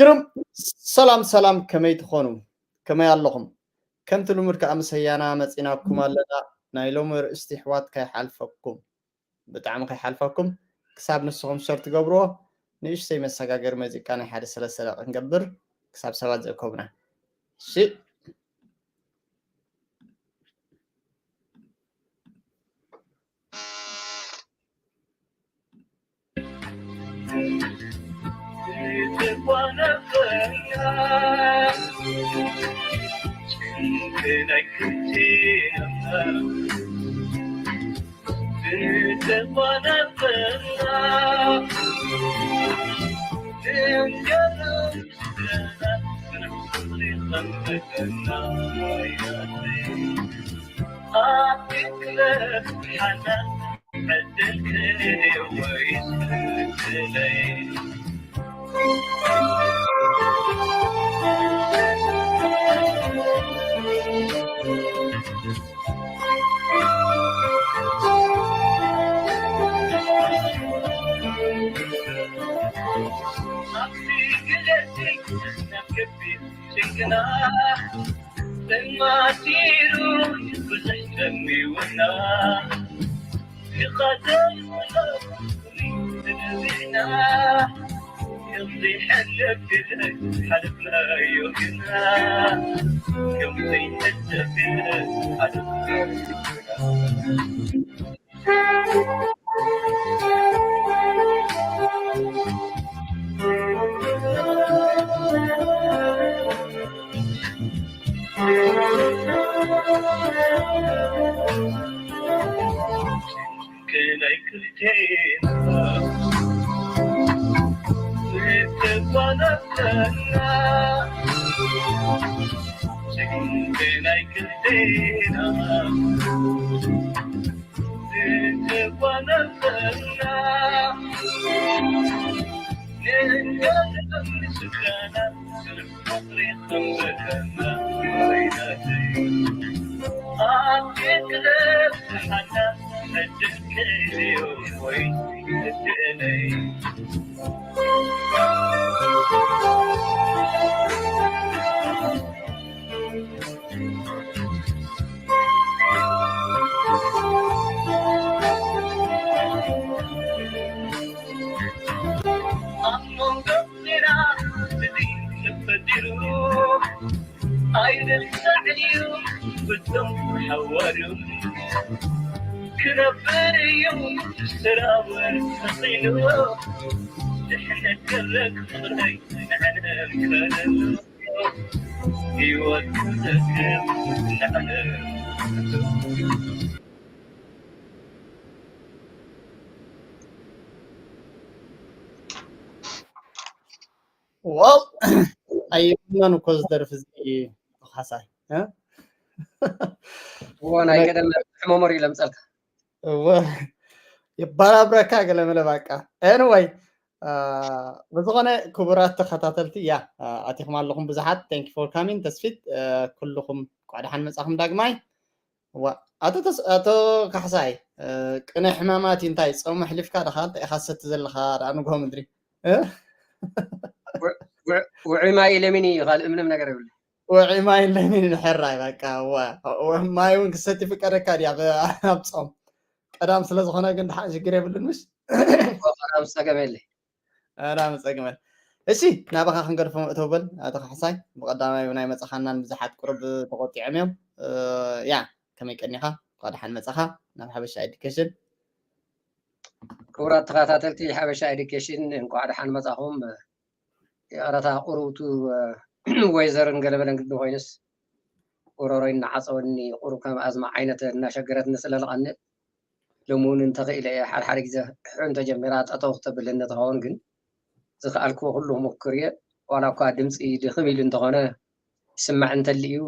كرم سلام كمي تخونو كمي اللهم كم تلومر كأمس هيانا مسئناكم لنا نايلومر استحوات كي حالفكم بتعمل كي حالفكم كساب نسخهم شرط قبروه نيش سي مساقا قرمزي كان حاد سلسلة نقبر كساب سواد زيكوبنا شي واو أيوة نكوز درفزي خاصاي ها وانا كده حمومري لمسالك يبارا بركا قال ملا باقا anyway بزغنا كبرات تخطاتلتي يا اتيكم لكم بزحات thank you for coming تسفيت كلكم قاعد حن مصاخم داغماي اتو كحساي قنا حمامات انتاي صوم حلفكا دخانت خاصت زلخا انا قوم مدري وعماي لمني قال امنم ነገር ይብል وعماي لمن الحراي بقى وما يون كستي فكره كاريا ابصم قدام ስለዝኾነ ግን ድሓ ሽግር የብልን ምስ قرام سقملي انا مسقمل እሺ ናባኻ ክንገርፎ እተውብል ኣቶ ሓሳይ ብቀዳማይ ናይ መፅኻናን ብዙሓት ቁርብ ተቆጢዖም እዮም ያ ከመይ ቀኒኻ ቀዳሓን መፅኻ ናብ ሓበሻ ኤዱኬሽን ክቡራት ተኸታተልቲ ሓበሻ ኤዱኬሽን እንኳዕ ደሓን መፃኹም የቕረታ ቁሩብቱ ወይዘርን ገለበለን ግድን ኮይንስ ቁረሮይ እናዓፀወኒ ቁሩብ ከም ኣዝማ ዓይነት እናሸገረት ንስለልቐኒ لمون انتقل إلى حال جزء حين تجمعات أتوقع بالله تهون جن زخال كوا كله مكرية ولا قادم سيد خميل انتقنا سمع أنت اللي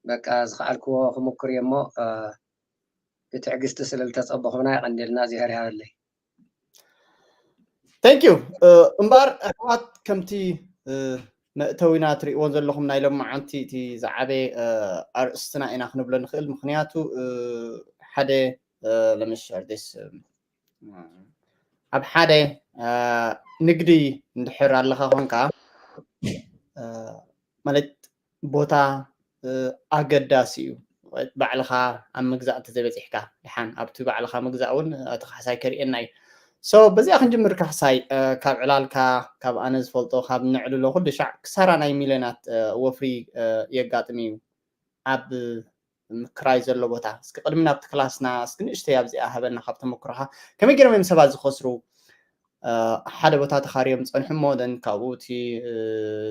بك زخال كوا مكرية ما بتعجز تسأل التصبح هنا عند الناس هذا اللي thank you امبار أحد كمتي توينات ريوان لهم نايلهم معنتي تي زعبي أرستنا إن أخنو بلن خيل مخنياتو حدا لما share this أب حدا نقدي ندحر على خونكا ማለት ቦታ ኣገዳሲ እዩ ባዕልኻ ኣብ ምግዛእ እንተዘይበፂሕካ ድሓን ኣብቲ ባዕልኻ ምግዛእ እውን እቲ ካሕሳይ ከርእየና እዩ ሶ በዚኣ ክንጅምር ካሕሳይ ካብ ዕላልካ ካብ ኣነ ዝፈልጦ ካብ ንዕልሎ ኩሉ ሻዕ ክሳራ ናይ ሚልዮናት ወፍሪ የጋጥም እዩ ኣብ ምክራይ ዘሎ ቦታ እስኪ ቅድሚ ናብቲ ክላስና እስኪ ንእሽተይ ኣብዚኣ ሃበና ካብ ተመክሮኻ ከመይ ገይሮም እዮም ሰባት ዝኸስሩ ሓደ ቦታ ተኻርዮም ፀንሑ እሞ ደን ካብኡ እቲ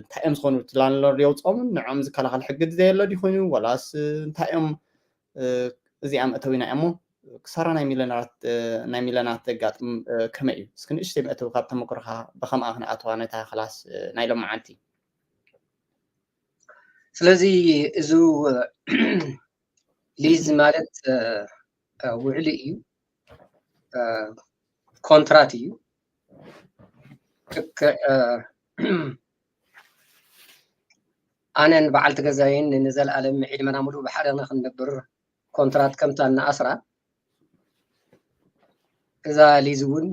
እንታይ እዮም ዝኾኑ እቲ ላንድሎርድ የውፅኦምን ንዖም ዝከላኸል ሕጊ ዘየሎ ዲኾይኑ ወላስ እንታይ እዮም እዚኣ መእተዊ ኢና እሞ ክሳራ ናይ ሚልዮናት ዘጋጥም ከመይ እዩ እስኪ ንእሽተይ መእተዊ ካብ ተመክሮኻ ብኸምኣ ክንኣትዋ ነታ ክላስ ናይ ሎም መዓልቲ ስለዚ እዚ ሊዝ ማለት ውዕሊ እዩ ኮንትራት እዩ ኣነን በዓልቲ ገዛይን ንዘለኣለም ዕድመና ሙሉእ ብሓደ ንክንነብር ኮንትራት ከምታ እናኣስራ እዛ ሊዝ እውን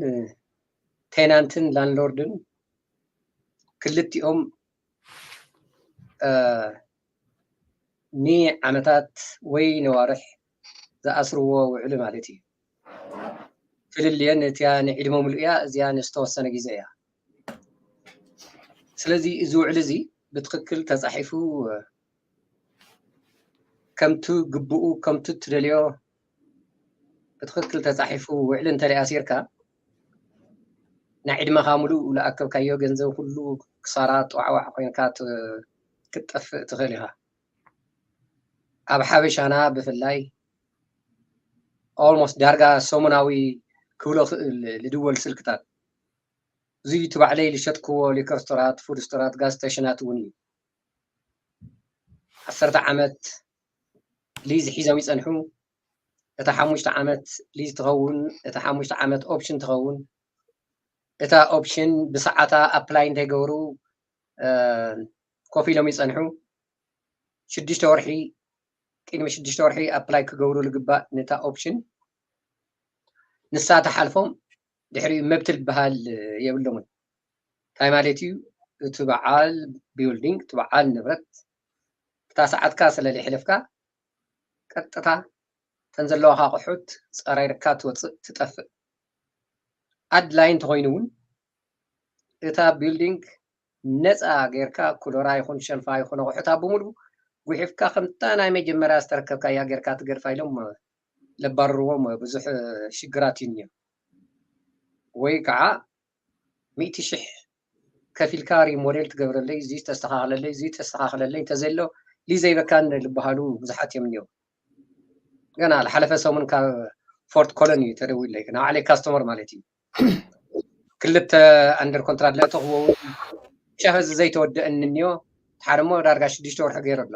ቴናንትን ላንድሎርድን ክልቲኦም ንዓመታት ወይ ነዋርሕ ዝኣስርዎ ውዕሊ ማለት እዩ ፍልልየን እቲያ ንዕድመ ሙሉእ እያ እዚኣ ንዝተወሰነ ግዜ እያ ስለዚ እዚ ውዕሊ እዚ ብትክክል ተፃሒፉ ከምቲ ግቡኡ ከምቲ ትደልዮ ብትክክል ተፃሒፉ ውዕሊ እንተደኣ ኣሲርካ ናይ ዕድመኻ ሙሉእ ዝኣከብካዮ ገንዘብ ኩሉ ክሳራ ጥዋዕዋዕ ኮይንካ ክትጠፍእ ትኽእል ኢኻ ኣብ ሓበሻና ብፍላይ ኦልሞስት ዳርጋ ሰሙናዊ ክብሎ ክእል ዝድወል ስልክታት እዚ እቲ ባዕለይ ዝሸጥክዎ ሊከር ስቶራት ፉድ ስቶራት ጋዝ ስቴሽናት እውን እዩ 10 ዓመት ሊዝ ሒዞም ይፀንሑ እታ 5 ዓመት ሊዝ ትኸውን እታ 5 ዓመት ኦፕሽን ትኸውን እታ ኦፕሽን ብሰዓታ ኣፕላይ እንተይገበሩ ኮፍ ኢሎም ይፀንሑ 6 ወርሒ ቅድሚ 6 ወርሒ ኣፕላይ ክገብሩ ዝግባእ ነታ ኦፕሽን ንሳ ተሓልፎም ድሕሪኡ መብቲ ዝበሃል የብሎምን እንታይ ማለት እዩ እቲ በዓል ቢልዲንግ እቲ በዓል ንብረት እታ ሰዓትካ ስለዘይሕለፍካ ቀጥታ ተን ዘለዋካ ኣቑሑት ፀራይርካ ትወፅእ ትጠፍእ ኣድላይ እንተኮይኑ እውን እታ ቢልዲንግ ነፃ ጌርካ ኩሎራ ይኹን ሸልፋ ይኹን ኣቑሑታ ብምሉእ ጉሒፍካ ከምታ ናይ መጀመርያ ዝተረከብካያ ጌርካ ትገድፋ ኢሎም ለባርርዎም ብዙሕ ሽግራት እዩ እኒኦ ወይ ከዓ 100,000 ከፊልካ ሪሞዴል ትገብረለይ እዚ ተስተኻኽለለይ እዚ ተስተኻኽለለይ እንተዘሎ ሊዘይበካን ዝበሃሉ ብዙሓት እዮም እኒኦ ገና ዝሓለፈ ሰሙን ካብ ፎርት ኮሎኒ ተደዊለይ ናብ ባዕለይ ካስተመር ማለት እዩ ክልተ ኣንደር ኮንትራት ለእተኽዎ ሸኸዚ ዘይተወደአኒ እኒኦ ሓደ እሞ ዳርጋ 6 ወርሒ ገይሩ ኣሎ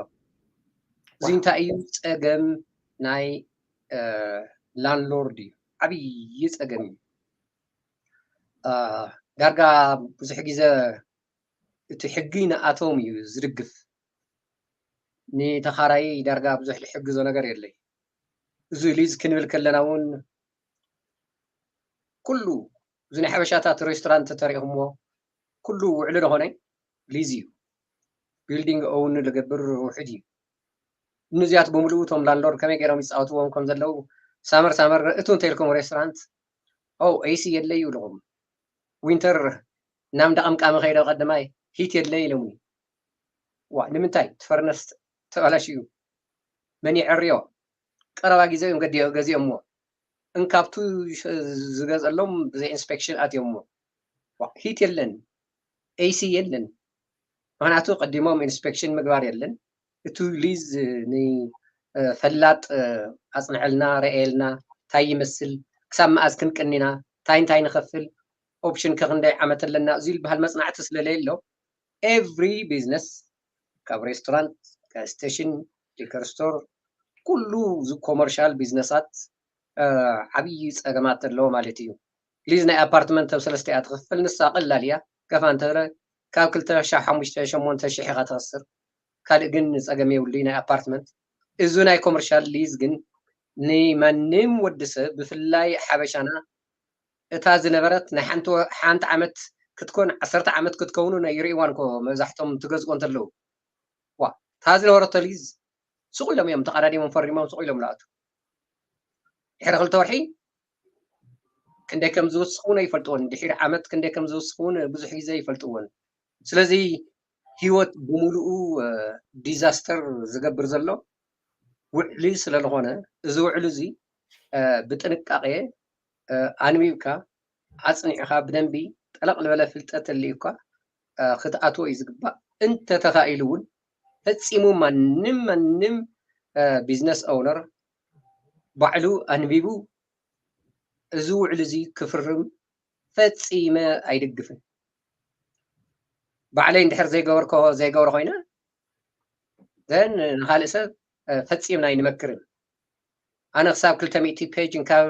እዚ እንታይ እዩ ፀገም ናይ ላንድሎርድ እዩ ዓብይ ፀገም እዩ ዳርጋ ብዙሕ ግዜ እቲ ሕጊ ንኣቶም እዩ ዝድግፍ ንተኻራይ ዳርጋ ብዙሕ ዝሕግዞ ነገር የለይ እዚ ሊዝ ክንብል ከለና እውን ኩሉ እዚ ናይ ሓበሻታት ሬስቶራንት ተሪኢኹምዎ ኩሉ ውዕሊ ዝኾነ ሊዝ እዩ ቢልዲንግ ኦውን ዝገብር ውሕድ እዩ እነዚኣት ብምሉእ እቶም ላንድሎርድ ከመይ ገይሮም ይፃወትዎም ከም ዘለው ሳመር እቱ እንተኢልኩም ሬስቶራንት ኤሲ የለይ ይብልኹም ዊንተር ናብ እንዳቐምቃሚ ከይደ ቀዳማይ ሂት የለይ ኢሎም ዋ ንምንታይ ትፈርነስ ተበላሽዩ መን ይዕርዮ ቀረባ ግዜ እዮም ገዚኦሞ እንካብቱ ዝገዘሎም ብዘይ ኢንስፔክሽን ኣትዮሞ ሂት የለን ኤሲ የለን ምክንያቱ ቀዲሞም ኢንስፔክሽን ምግባር የለን እቲ ሊዝ ንፈላጥ ኣፅንዐልና ርአየልና እንታይ ይመስል ክሳብ መዓዝ ክንቅኒና እንታይ ንኸፍል ኦፕሽን ከክንደይ ዓመት ኣለና እዚ ዝበሃል መፅናዕቲ ስለዘየሎ ኤቭሪ ቢዝነስ ካብ ሬስቶራንት ካብ ስቴሽን ሊከር ስቶር ኩሉ ኮመርሻል ቢዝነሳት ዓብይ ፀገማት ኣለዎ ማለት እዩ ሊዝ ናይ ኣፓርትመንት ኣብ 3 እያ ትኽፈል ንሳ ቀላል እያ ከፋ እንተለ ካብ 2,500-8,000 ኢኻ ትኸስር ካልእ ግን ፀገም የብሉ ናይ ኣፓርትመንት እዚ ናይ ኮመርሻል ሊዝ ግን ንማንም ወዲ ሰብ ብፍላይ ሓበሻና እታ ዝነበረት ናይ ሓንቲ ዓመት ክትኮን 10 ዓመት ክትከውኑ ናይ ሪእዋንኮ መብዛሕቶም ትገዝኦ እንተለዉ ዋ ታዝ ነበረቶ ሊዝ ስቕ ኢሎም እዮም ተቐዳዲሞም ፈሪሞም ስቕ ኢሎም ለኣቱ ድሕሪ 2 ወርሒ ክንደይ ከም ዝውስኹን ኣይፈልጥዎን ድሕሪ ዓመት ክንደይ ከም ዝውስኹን ብዙሕ ግዜ ይፈልጥዎን ስለዚ ህይወት ብምሉኡ ዲዛስተር ዝገብር ዘሎ ውዕሊ ስለዝኾነ እዚ ውዕሊ እዚ ብጥንቃቄ ኣንቢብካ ኣፅኒዕኻ ብደንቢ ጠለቕ ዝበለ ፍልጠት ኣልኢካ ክትኣትዎ እዩ ዝግባእ እንተተኻኢሉ እውን ፈፂሙ ማንም ቢዝነስ ኦውነር ባዕሉ ኣንቢቡ እዚ ውዕሊ እዚ ክፍርም ፈፂመ ኣይድግፍን ባዕለይ እንድሕር ዘይገብሮ ኮይነ ዘን ንካልእ ሰብ ፈፂምና ይንመክርን ኣነ ክሳብ 200 ፔጅ ካብ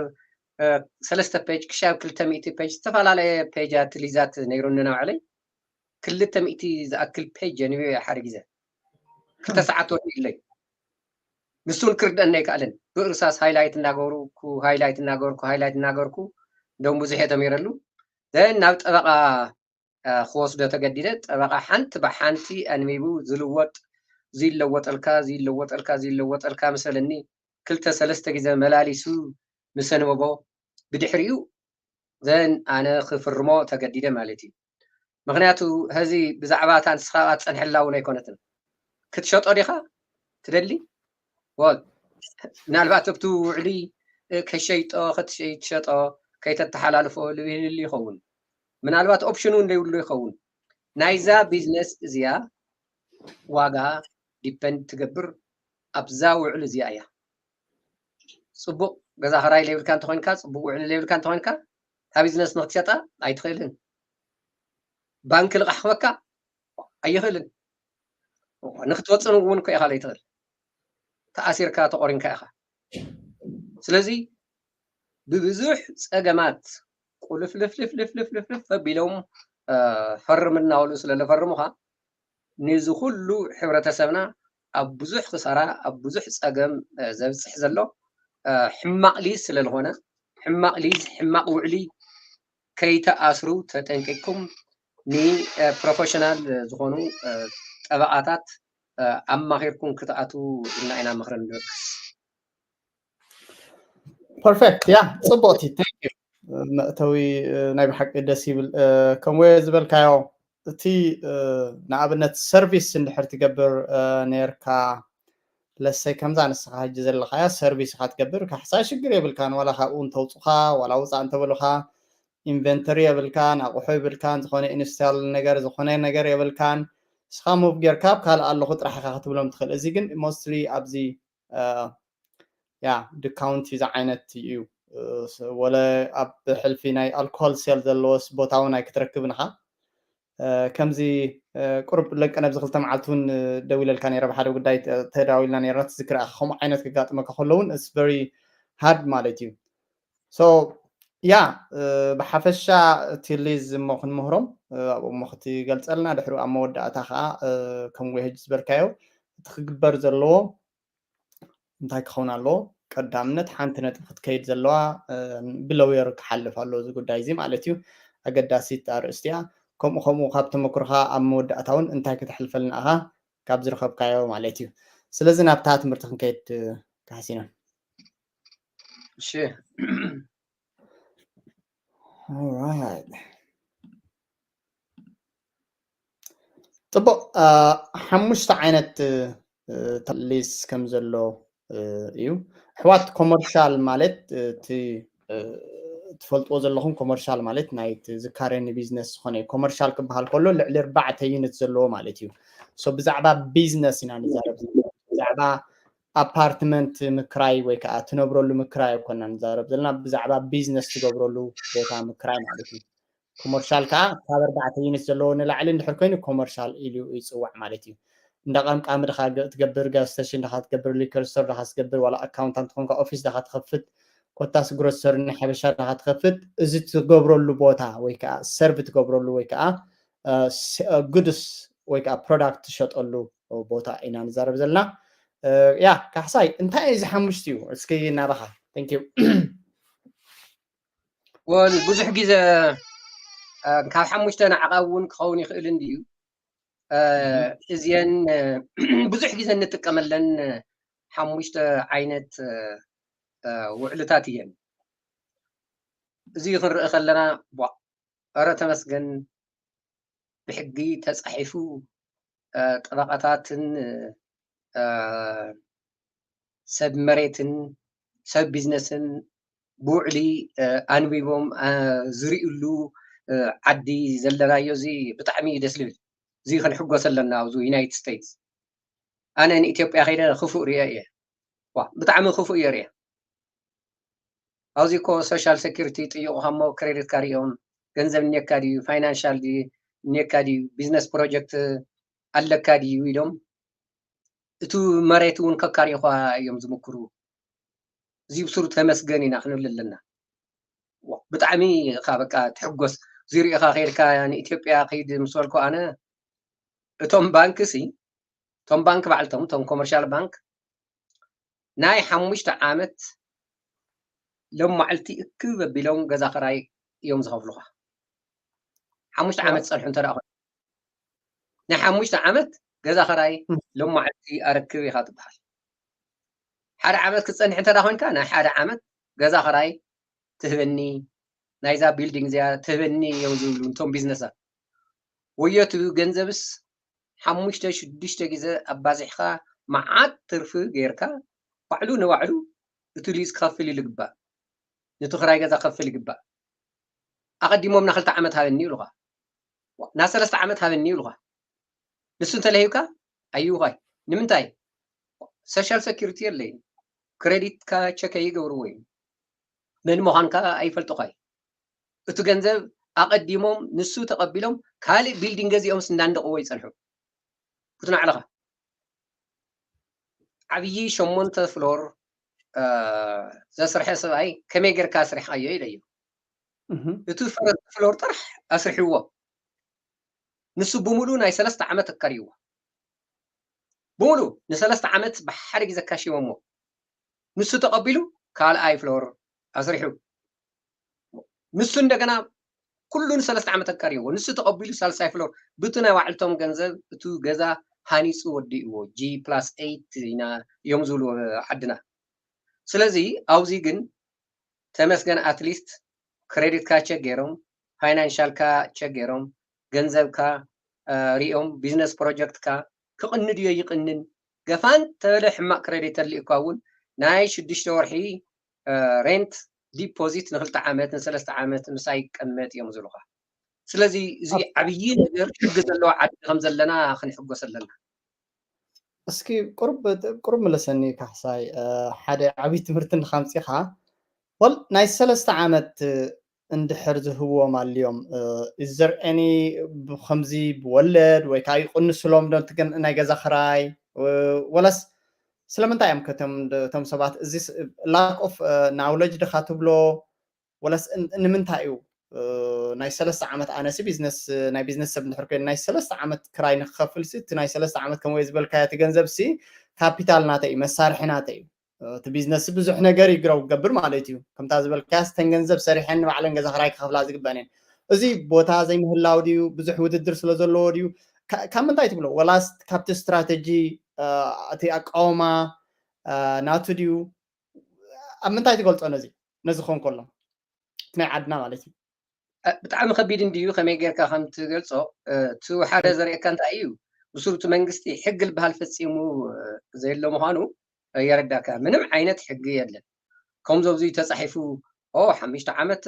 3 ፔጅ ክሻብ 200 ፔጅ ዝተፈላለየ ፔጃት ሊዛት ነይሩኒ ባዕለይ 200 ዝኣክል ፔጅ ኣንቢበ ሓደ ግዜ 2 ሰዓት ወዲለይ ንሱን ክርደአና ኣይከኣልን ብእርሳስ ሃይላይት እናገበርኩ እንደውም ብዙሕ እየ ተመይረሉ ዘን ናብ ጠበቃ ክወስዶ ተገዲደ ጠበቃ ሓንቲ ብሓንቲ ኣንቢቡ ዝለወጠልካ መሰለኒ 2-3 ግዜ መላሊሱ ምስ ኣንበቦ ብድሕሪኡ ዘን ኣነ ክፍርሞ ተገዲደ ማለት እዩ ምክንያቱ ሕዚ ብዛዕባ እታ ንስኻ ትፀንሐላ እውን ኣይኮነትን ክትሸጦ ዲኻ ትደሊ ምናልባት ኣብቲ ውዕሊ ከሸይጦ ክትሸጦ ከይተተሓላልፎ ልብል ይኸውን ምናልባት ኦፕሽኑ እንደይብሉ ይኸውን ናይዛ ቢዝነስ እዚኣ ዋጋ ዲፐንድ ትገብር ኣብዛ ውዕሊ እዚኣ እያ ፅቡቅ ገዛ ክራይ ለይብልካ እንተኮይንካ ፅቡቅ ውዕሊ ለይብልካ እንተኮይንካ እታ ቢዝነስ ንክትሸጣ ኣይትኽእልን ባንኪ ልቃሕ ክበካ ኣይኽእልን ንክትወፅን እውን ኮ ኢኻ ዘይትኽእል ተኣሲርካ ተቆሪንካ ኢኻ ስለዚ ብብዙሕ ፀገማት ቁልፍልፍልፍልፍልፍልፍ ኣቢሎም ፈርም እናበሉ ስለዘፈርሙኻ ነዚ ኩሉ ሕብረተሰብና ኣብ ብዙሕ ክሳራ ኣብ ብዙሕ ፀገም ዘብፅሕ ዘሎ ሕማቅ ሊዝ ስለዝኾነ ሕማቅ ሊዝ ሕማቅ ውዕሊ ከይተኣስሩ ተጠንቂቅኩም ንፕሮፌሽናል ዝኾኑ ጠበቃታት ኣማኺርኩም ክትኣትዉ ኢና ምኽሪ ንደቅስ ፐርፌክት ያ ፅቡቕቲ ታንኪዩ መእተዊ ናይ ብሓቂ ደስ ይብል ከምኡ ዝበልካዮ እቲ ንኣብነት ሰርቪስ እንድሕር ትገብር ነርካ ለሰይ ከምዛ ንስኻ ሕጂ ዘለኻያ ሰርቪስ ኢኻ ትገብር ካሕሳይ ሽግር የብልካን ዋላ ካብኡ እንተውፅኻ ዋላ ውፃእ እንተበሉኻ ኢንቨንተሪ የብልካን ኣቑሑ የብልካን ዝኾነ ኢንስታል ነገር ዝኾነ ነገር የብልካን ንስኻ ሙቭ ጌርካ ካልእ ኣለኹ ጥራሕ ኢኻ ክትብሎም ትኽእል እዚ ግን ሞስትሊ ኣብዚ ያ ዲካውንቲ ዝዓይነት እዩ ወለ ኣብ ሕልፊ ናይ ኣልኮል ሴል ዘለዎስ ቦታ እውን ኣይክትረክብን ኢኻ ከምዚ ቁርብ ለቀነ ኣብዚ 2 መዓልቲ እውን ደው ኢለልካ ነይረ ብሓደ ጉዳይ ተዳዊልና ነርና ትዝክር ኢኻ ከምኡ ዓይነት ክጋጥመካ ከሎ እውን ኢትስ ቨሪ ሃርድ ማለት እዩ ሶ ያ ብሓፈሻ እቲ ሊዝ እሞ ክንምህሮም ኣብኡ እሞ ክትገልፀልና ድሕሪኡ ኣብ መወዳእታ ከዓ ከምኡ ሕጂ ዝበልካዮ እቲ ክግበር ዘለዎ እንታይ ክኸውን ኣለዎ ቀዳምነት ሓንቲ ነጥቢ ክትከይድ ዘለዋ ብለውየር ክሓልፍ ኣሎ እዚ ጉዳይ እዚ ማለት እዩ ኣገዳሲት ኣርእስቲ እያ ከምኡ ካብ ተመክሮኻ ኣብ መወዳእታ እውን እንታይ ክትሕልፈልና ኢኻ ካብ ዝረኸብካዮ ማለት እዩ ስለዚ ናብታ ትምህርቲ ክንከይድ ካሕሲና እሺ alright ጥቡቅ ሓሙሽተ ዓይነት ሊዝ ከም ዘሎ እዩ ኣሕዋት ኮመርሻል ማለት እቲ ትፈልጥዎ ዘለኹም ኮመርሻል ማለት ናይ ዝካረየኒ ቢዝነስ ዝኾነ ኮመርሻል ክበሃል ከሎ ልዕሊ 4 ዩኒት ዘለዎ ማለት እዩ ሶ ብዛዕባ ቢዝነስ ኢና ንዛረብ ብዛዕባ ኣፓርትመንት ምክራይ ወይ ከዓ ትነብረሉ ምክራይ ኣይኮና ንዛረብ ዘለና ብዛዕባ ቢዝነስ ትገብረሉ ቦታ ምክራይ ማለት እዩ ኮመርሻል ከዓ ካብ 4 ዩኒት ዘለዎ ንላዕሊ እንድሕር ኮይኑ ኮመርሻል ኢሉ ይፅዋዕ ማለት እዩ እንዳቀምቃሚ ድኻ ትገብር ጋዝ ስቴሽን ድኻ ትገብር ሊከር ስቶር ድኻ ትገብር ዋላ ኣካውንታንት ኮንካ ኦፊስ ድኻ ትኸፍት ኮታስ ግሮሰሪ ንሓበሻ ድኻ ትኸፍት እዚ ትገብረሉ ቦታ ወይ ከዓ ሰርቪ ትገብረሉ ወይ ከዓ ጉድስ ወይ ከዓ ፕሮዳክት ትሸጠሉ ቦታ ኢና ንዛረብ ዘለና ያ ካሕሳይ እንታይ እዚ ሓሙሽተ እዩ እስኪ ናባኻ ታንኪዩ ወል ብዙሕ ግዜ ካብ ሓሙሽተ ንዓቐብ እውን ክኸውን ይኽእል እንድዩ እዚአን ብዙሕ ግዜ እንጥቀመለን ሓሙሽተ ዓይነት ውዕልታት እየን እዚ ክንርኢ ከለና ኧረ ተመስገን ብሕጊ ተፃሒፉ ጠበቃታትን ሰብ መሬትን ሰብ ቢዝነስን ብውዕሊ ኣንቢቦም ዝርእሉ ዓዲ ዘለናዮ እዚ ብጣዕሚ ደስ ዝብል እዚ ክንሕጎስ ኣለና ኣብዚ ዩናይትድ ስቴትስ ኣነ ንኢትዮጵያ ከይደ ክፉእ ርአ እየ ብጣዕሚ ክፉእ እየ ርአ ኣብዚ እኮ ሶሻል ሴኪሪቲ ጥይቑካ እሞ ክሬዲት ካርድ እዮም ገንዘብ እኔካ ድዩ ፋይናንሻል እኔካ ድዩ ቢዝነስ ፕሮጀክት ኣለካ ድዩ ኢሎም እቲ መሬት እውን ከካሪኹ እዮም ዝምክሩ እዚ ብሱሩ ተመስገን ኢና ክንብል ኣለና ብጣዕሚ ካ በቃ ትሕጎስ እዚ ርኢኻ ከይድካ ንኢትዮጵያ ከይድ ምስ በልኩ ኣነ እቶም ባንክሲ እቶም ባንክ ባዕልቶም እቶም ኮመርሻል ባንክ ናይ 5 ዓመት ሎማዓልቲ እክብ ኣቢሎም ገዛ ክራይ እዮም ዝኸፍሉኻ 5 ዓመት ፀንሑ እንተ ደኣ ናይ 5 ዓመት ገዛ ክራይ ሎማዓልቲ ኣረክብ ኢኻ ትበሃል ሓደ ዓመት ክትፀንሕ እንተ ደኣ ኮይንካ ናይ ሓደ ዓመት ገዛ ክራይ ትህበኒ ናይዛ ቢልዲንግ እዚኣ ትህበኒ እዮም ዝብሉ እንቶም ቢዝነሳት ወዮቱ ገንዘብስ 5-6 ግዜ ኣባዚሕካ መዓት ትርፊ ጌርካ ባዕሉ ንባዕሉ እቲ ሊዝ ክኸፍል ይግባእ ነቲ ክራይ ገዛ ክኸፍል ይግባእ ኣቐዲሞም ና 2 ዓመት ሃበኒ ይብሉኻ ና 3 ዓመት ሃበኒ ይብሉኻ ንሱ እንተለሂብካ ኣይውኻይ ንምንታይ ሶሻል ሴኪሪቲ የለይን ክሬዲትካ ቸክ ኣይገብርዎ እዩ መን ምዃንካ ኣይፈልጡኻይ እቲ ገንዘብ ኣቐዲሞም ንሱ ተቐቢሎም ካልእ ቢልዲንግ ገዚኦምስ እንዳንደቕዎ ይፀንሑ ክትናዕለኻ ዓብዪ 8 ፍሎር ዘስርሐ ሰብኣይ ከመይ ጌርካ ኣስሪሕካዮ ኢለዮ እቲ ፍሎር ጥራሕ ኣስርሕዎ ንሱ ብሙሉእ ናይ 3 ዓመት ኣካሪዎ ብሙሉ ን3 ዓመት ብሓደ ግዜ ካሽሞሞ ንሱ ተቐቢሉ ካልኣይ ፍሎር ኣስሪሑ ንሱ እንደገና ኩሉ ን3 ዓመት ኣካሪዎ ንሱ ተቐቢሉ ሳልሳይ ፍሎር ብቲ ናይ ባዕልቶም ገንዘብ እቲ ገዛ ሃኒፁ ወዲእዎ G+8 ኢና እዮም ዝብሉ ዓድና ስለዚ ኣብዚ ግን ተመስገን ኣትሊስት ክሬዲትካ ቸክ ገይሮም ፋይናንሻልካ ቸክ ገይሮም ገንዘብካ ሪኦም ቢዝነስ ፕሮጀክትካ ክቕንድ እዮ ይቕንን ገፋን ተበለ ሕማቅ ክሬዲት ተልኢካ እውን ናይ 6 ወርሒ ሬንት ዲፖዚት ን2 ዓመት ን3 ዓመት ምሳይ ይቀመጥ እዮም ዝብሉኻ ስለዚ እዚ ዓብዪ ነገር ሕጊ ዘለዎ ዓዲ ከም ዘለና ክንሕጎስ ኣለና እስኪ ቁርብ መለሰኒ ካሕሳይ ሓደ ዓብዪ ትምህርቲ ንኸምፂኻ ወል ናይ 3 ዓመት እንድሕር ዝህብዎም ኣልዮም is there any ከምዚ ብወለድ ወይ ከዓ ይቕንስሎም ዶ ናይ ገዛ ክራይ ወላስ ስለምንታይ እዮም ከቶም ሰባት እዚ lack of knowledge ድኻ ትብሎ ወላስ ንምንታይ እዩ ናይ 3 ዓመት ኣነሲ ቢዝነስ ናይ ቢዝነስ ሰብ እንድሕር ኮይኑ ናይ 3 ዓመት ክራይ ንክኸፍል እቲ ናይ 3 ዓመት ከምወይ ዝበልካዮ እቲ ገንዘብ ሲ ካፒታል ናተይ እዩ መሳርሒ ናተይ እዩ እቲ ቢዝነስ ብዙሕ ነገር ይግረው ገብር ማለት እዩ ከምታ ዝበልካ ስተን ገንዘብ ሰሪሐን ንባዕለን ገዛ ክራይ ክኸፍላ ዝግበአን እየን እዚ ቦታ ዘይምህላው ድዩ ብዙሕ ውድድር ስለ ዘለዎ ድዩ ካብ ምንታይ ትብሎ ወላስ ካብቲ ስትራቴጂ እቲ ኣቃውማ ናቱ ድዩ ኣብ ምንታይ ትገልፆ ነዚ ክኸውን ከሎ እቲ ናይ ዓድና ማለት እዩ ብጣዕሚ ከቢድ እንድዩ ከመይ ጌርካ ከም ትገልፆ እቲ ሓደ ዘርእየካ እንታይ እዩ ብሱሩቲ መንግስቲ ሕጊ ዝበሃል ፈፂሙ ዘየሎ ምዃኑ የረዳካ ምንም ዓይነት ሕጊ የለን ከምዞ ብዙ ተፃሒፉ 5 ዓመት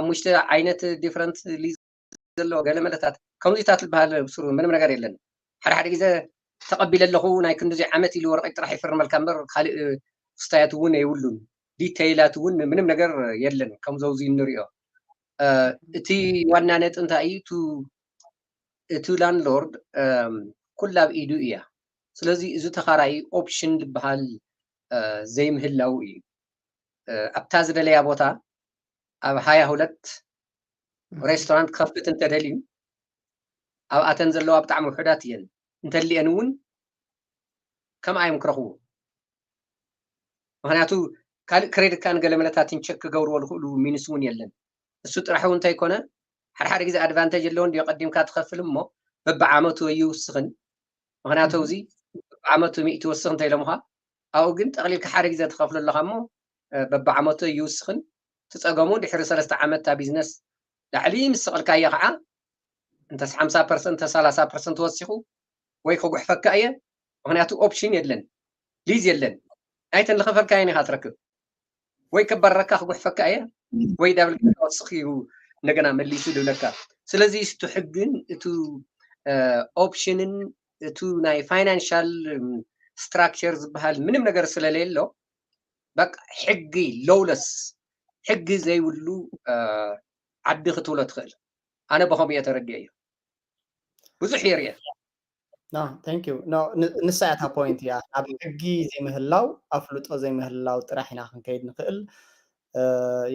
5 ዓይነት ዲፍረንት ሊዝ ዘለዎ ገለ መለታት ከምዚታት ዝበሃል ብሱሩ ምንም ነገር የለን ሓደ ግዜ ተቐቢለ ኣለኹ ናይ ክንዲዚ ዓመት ኢሉ ወረቐት ጥራሕ ይፍርመልካ እምበር ካልእ ክስታያት እውን የብሉን ዲቴይላት እውን ምንም ነገር የለን ከምዞ ብዙ ንሪኦ እቲ ዋና ነጥብ እንታይ እዩ እቲ ላንድሎርድ ኩላ ኣብ ኢዱ እያ ስለዚ እዚ ተኻራይ ኦፕሽን ዝበሃል ዘይምህላው እዩ ኣብታ ዝደለያ ቦታ ኣብ 22 ሬስቶራንት ከፍት እንተደልዩ ኣብኣተን ዘለዋ ብጣዕሚ ውሕዳት እየን እንተልየን እውን ከምኣዮም ክረኽቡ ምክንያቱ ካልእ ክሬዲትካ ንገለ መለታት ቸክ ክገብርዎ ዝኽእሉ ሚንስ እውን የለን እሱ ጥራሕ እውን እንተይኮነ حد جزء أدفانتج اللون يقدم كات خفل مو ببعامته يوسخن مغناته زي عامته مئة وسخن تيلمها أو قنت أغلي كحد جزء تخفل الله خمو ببعامته يوسخن تتأقمون دحر 3 عامات تا بيزنس لعليم السقل كايا قعا انت 50% 30% توسخو ወይ ከጉሕ ፈካ እየ ምክንያቱ ኦፕሽን የለን ሊዝ የለን ኣይተን ለኸፈልካ እየ ንኻትረክብ ወይ ከበረካ ክጉሕ ፈካ እየ ወይ ዳብል ክወስኽ እዩ እንደገና መሊሱ ድብለካ ስለዚ እስቱ ሕግን እቱ ኦፕሽንን እቱ ናይ ፋይናንሻል ስትራክቸር ዝበሃል ምንም ነገር ስለሌሎ በቃ ሕጊ ሎውለስ ሕጊ ዘይብሉ ዓዲ ክትብሎ ትኽእል ኣነ በኸምኡ እየ ተረዲአ እዩ ብዙሕ የርየ thank you no ንሳያታ ፖይንት ያ ኣብ ሕጊ ዘይምህላው ኣፍልጦ ዘይምህላው ጥራሕ ኢና ክንከይድ ንኽእል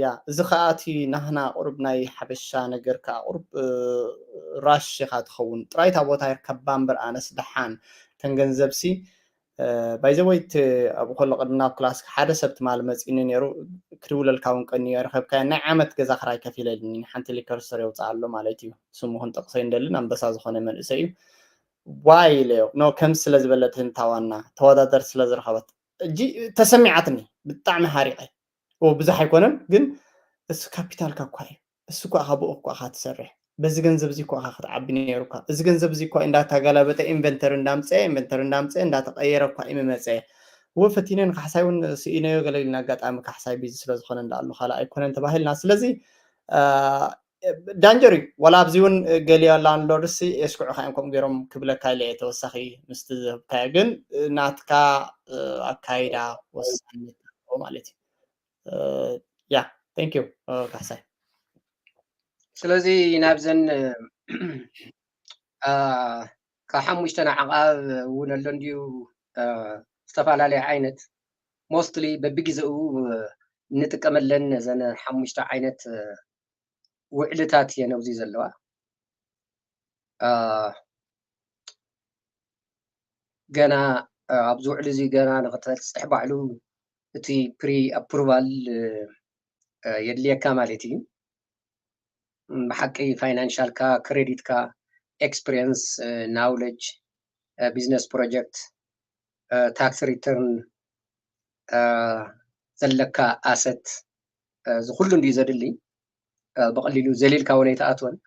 ያ እዚ ከኣቲ ናህና ቁርብ ናይ ሓበሻ ነገር ከዓ ቁርብ ራሽ ኢኻ ትኸውን ጥራይታ ቦታ ይርከባ እምበር ኣነስ ደሓን ከንገንዘብሲ ባይዘወይት ኣብ ከሎ ቅድና ኣብ ክላስ ሓደ ሰብ ትማል መፂኒ ነይሩ ክድውለልካ እውን ቀኒዮ ረኸብካ ናይ ዓመት ገዛ ክራይ ከፍ ኢለልኒ ሓንቲ ሊከር ስቶር የውፅእ ኣሎ ማለት እዩ ስሙ ክንጠቕሶ እንደልን ኣንበሳ ዝኾነ መንእሰይ እዩ ዋይ ለዮ ኖ ከም ስለ ዝበለት እንታዋና ተወዳደር ስለ ዝረኸበት እጂ ተሰሚዓትኒ ብጣዕሚ ሃሪቐ ብዙሕ ኣይኮነን ግን እሱ ካፒታልካ እኳ እዩ እሱ እኳ ካብኡ እኳ ትሰርሕ በዚ ገንዘብ እዚ እኳ ክትዓቢ ነይሩካ እዚ ገንዘብ እዚ እኳ እንዳተገላበጠ ኢንቨንተር እንዳምፀ እንዳተቀየረ እኳ ይመፀ ወፈቲነ ንካሕሳይ እውን ስኢነዮ ገለልና ኣጋጣሚ ካሕሳይ ቢዚ ስለ ዝኾነ እንዳኣሉ ካልእ ኣይኮነን ተባሂልና ስለዚ ዳንጀሪ ወላ ኣብዚ እውን ገሊያ ላንድሎርድስ የስኩዑካ እዮም ከምኡ ገይሮም ክብለካ ኢለ ተወሳኺ ምስቲ ዝህብካዮ ግን ናትካ ኣካይዳ ወሳኒ ማለት እዩ ያ ቴንክ ዩ ካሕሳይ ስለዚ ናብዘን ካብ ሓሙሽተ ዓቃብ እውን ኣሎ እንድዩ ዝተፈላለየ ዓይነት ሞስትሊ በቢግዜኡ ንጥቀመለን ዘን ሓሙሽተ ዓይነት ውዕልታት እየን ኣብዚ ዘለዋ ገና ኣብዚ ውዕሊ እዚ ገና ንክተስጥሕ ባዕሉ እቲ ፕሪ ኣፕሩቫል የድልየካ ማለት እዩ ብሓቂ ፋይናንሻልካ ክሬዲትካ ኤክስፒሪየንስ ናውሌጅ ቢዝነስ ፕሮጀክት ታክስ ሪተርን ዘለካ ኣሰት እዚ ኩሉ እንድዩ ዘድሊ بقليلو زليل كونيت أتون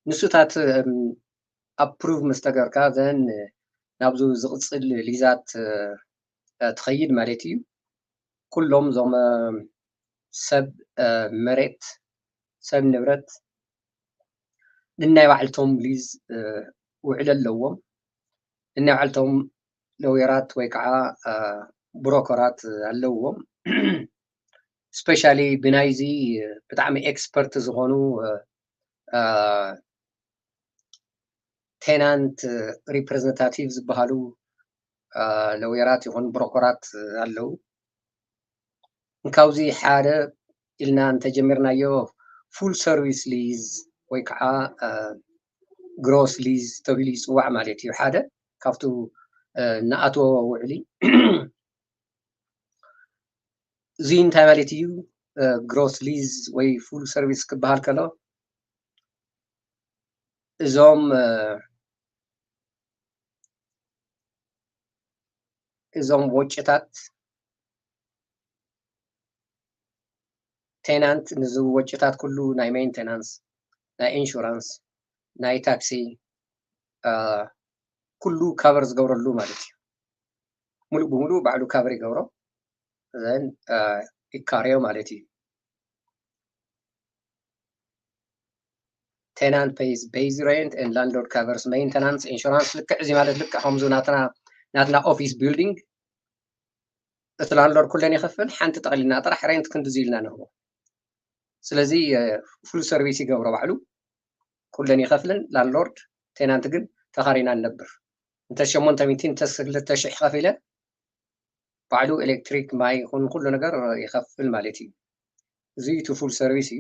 نسوتات أبروف مستقر كذا نبزو زقص الليزات تخيل مالتيو كلهم زم سب مرت سب نبرت لنا يعلتهم ليز وعلى اللوم لنا يعلتهم لويرات ويقع بروكرات اللوم سبيشالي بنايزي بتعمل اكسبرت زغونو تينانت ريبريزنتاتيفز بهالو لويرات يكون بروكرات اللو نكاوزي حاجة إلنا أنت جمرنا يو فول سيرفيس ليز ويكعا جروس ليز تبليز وعمليتي حاجة كافتو نأتو وعلي زين تايماليتيو جروس ليز وي فول سيرفيس كبهال كلو إزوم وجهات تينانت نزو وجهات كله ناي مينتينانس ناي انشورانس ناي تاكسي كله كافرز غورلو مالتي ملو بملو بعلو كافري غورو then إكاريو مالتي tenant pays base rent and landlord covers maintenance insurance لك زي مالت لك حمزو ناتنا office building بس landlord كلن يخفل حنت تقلنا طرح رينت كنت زيلنا نهو سلازي فول سيرفيس يقبروا بعلو كلن يخفلن landlord tenant قل تخارينا النبر انت شمون تميتين تسل تشح خفيلة بعلو إلكتريك ماي يكون كل نجار يخفل مالتي زي تو فول سيرفيس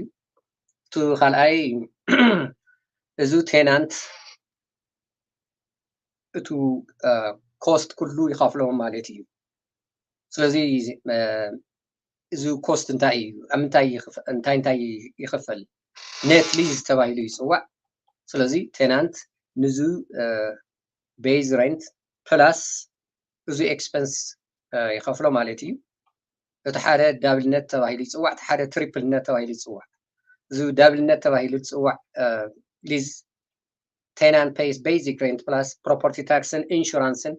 تو خلأي زو تينانت تو كوست كله يخاف لهم مالتي سلازي زو كوست انتاي انتاي يخفل net lease ተባሂሉ ይፅዋዕ ስለዚ ቴናንት ንዙ ቤዝ ሬንት ፕላስ እዚ ኤክስፐንስ ይኸፍሎ ማለት እዩ እቲ ሓደ ዳብልነት ተባሂሉ ይፅዋዕ እቲ ሓደ ትሪፕልነት ተባሂሉ ይፅዋዕ እዚ ዳብልነት ተባሂሉ ዝፅዋዕ ሊዝ ቴናንት ፔይስ ቤዚክ ሬንት ፕላስ ፕሮፐርቲ ታክስን ኢንሹራንስን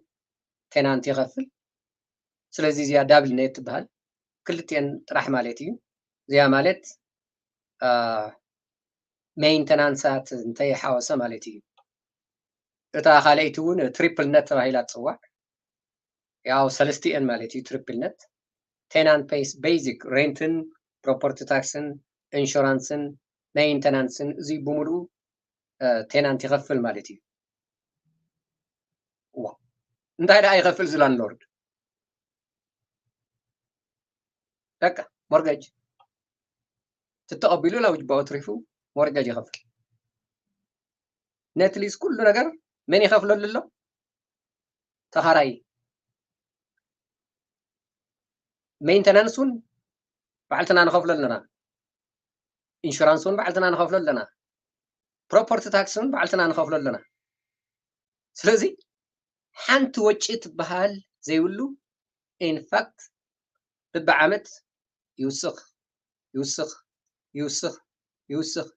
ቴናንት ይኸፍል ስለዚ እዚኣ ዳብልነት ትበሃል ክልቲአን ጥራሕ ማለት እዩ እዚኣ ማለት ሜይንተናንሳት እንተይሓወሰ ማለት እዩ እታ ካልአይቲ እውን ትሪፕልነት ተባሂላ ትፅዋዕ ያው ሰለስቲአን ማለት እዩ ትሪፕልነት ቴናንት ፔይስ ቤዚክ ሬንትን ፕሮፐርቲ ታክስን ኢንሹራንስን ሜይንተናንስን እዚ ብምሉኡ ቴናንት ይኸፍል ማለት እዩ እንታይ ደኣ ይኸፍል እዚ ላንድሎርድ በቃ ሞርጋጅ تتقبلوا لو جبوا تريفو ورقة يخفل نتليس كل نجار من يخفلوا لله تهراي مينتنانسون بعلتنا نخفل لنا إنشورانسون بعلتنا نخفل لنا بروبرتي تاكسون بعلتنا نخفل لنا سلازي حنت وجهت بهال زي يقولوا in fact ببعمت يوسخ